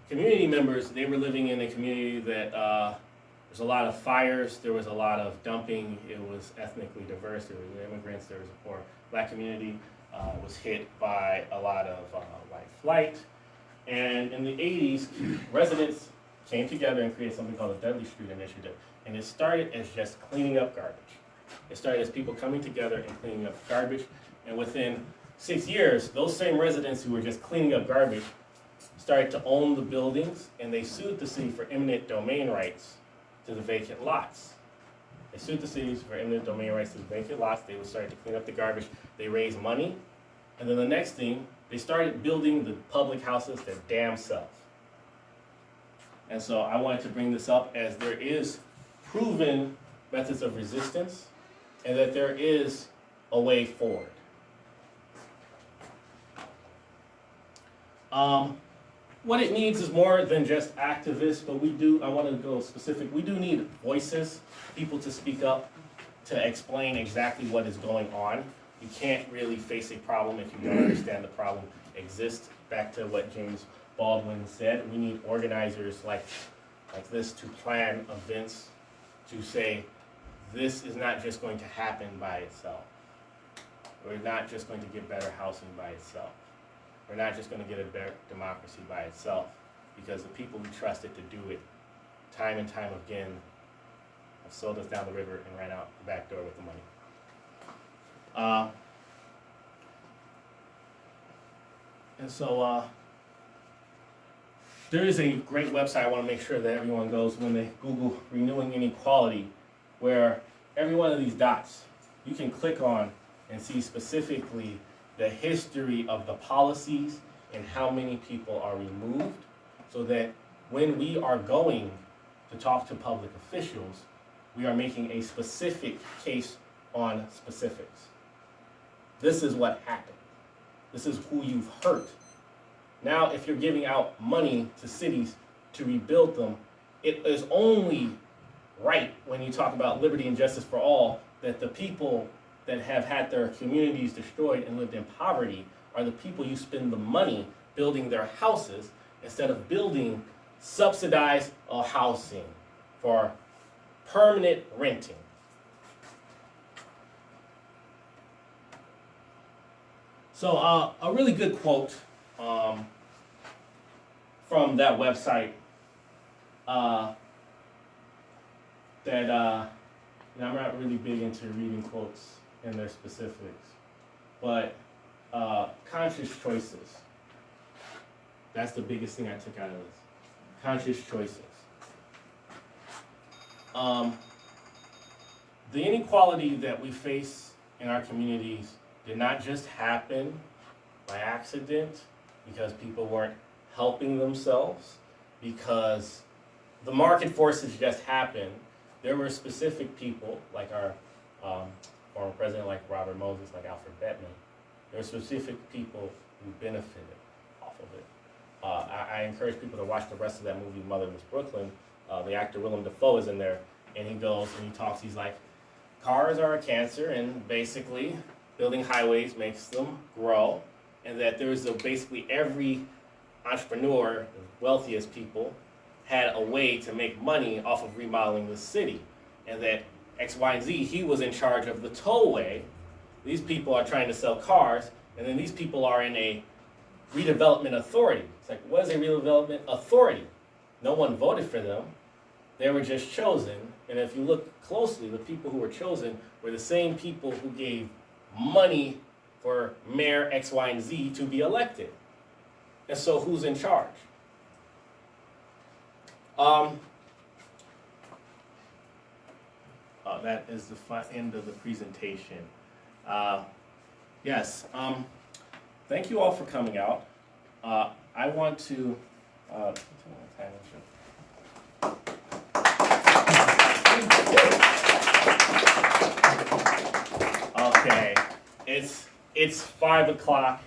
community members, they were living in a community that there's a lot of fires, there was a lot of dumping, it was ethnically diverse, there were immigrants, there was a poor black community, was hit by a lot of white flight. And in the 80s, residents came together and created something called the Dudley Street Initiative. And it started as just cleaning up garbage. It started as people coming together and cleaning up garbage. And within 6 years, those same residents who were just cleaning up garbage started to own the buildings, and they sued the city for eminent domain rights to the vacant lots. They sued the cities for eminent domain rights to the vacant lots. They started to clean up the garbage. They raised money. And then the next thing, they started building the public houses their damn self. And so I wanted to bring this up as there is proven methods of resistance and that there is a way forward. What it needs is more than just activists, but I want to go specific. We do need voices, people to speak up, to explain exactly what is going on. You can't really face a problem if you don't understand the problem exists. Back to what James Baldwin said, we need organizers like this to plan events, to say, this is not just going to happen by itself. We're not just going to get better housing by itself. We're not just going to get a better democracy by itself, because the people we trusted to do it time and time again have sold us down the river and ran out the back door with the money. And so there is a great website I want to make sure that everyone goes when they Google Renewing Inequality, where every one of these dots you can click on and see specifically the history of the policies and how many people are removed, so that when we are going to talk to public officials, we are making a specific case on specifics. This is what happened. This is who you've hurt. Now, if you're giving out money to cities to rebuild them, it is only right when you talk about liberty and justice for all that the people that have had their communities destroyed and lived in poverty are the people you spend the money building their houses instead of building subsidized housing for permanent renting. So a really good quote from that website that I'm not really big into reading quotes in their specifics, but conscious choices. That's the biggest thing I took out of this. Conscious choices. The inequality that we face in our communities did not just happen by accident, because people weren't helping themselves, because the market forces just happened. There were specific people, like our former president, like Robert Moses, like Alfred Bettman. There were specific people who benefited off of it. I encourage people to watch the rest of that movie, Motherless Brooklyn. The actor Willem Dafoe is in there, and he goes and he talks, he's like, cars are a cancer, and basically building highways makes them grow, and that there's basically every entrepreneur, the wealthiest people, had a way to make money off of remodeling the city, and that X, Y, and Z, he was in charge of the tollway. These people are trying to sell cars, and then these people are in a redevelopment authority. It's like, what is a redevelopment authority? No one voted for them. They were just chosen, and if you look closely, the people who were chosen were the same people who gave money for Mayor X, Y, and Z to be elected. And so who's in charge? That is the end of the presentation. Yes, thank you all for coming out. I want to, okay, it's 5 o'clock.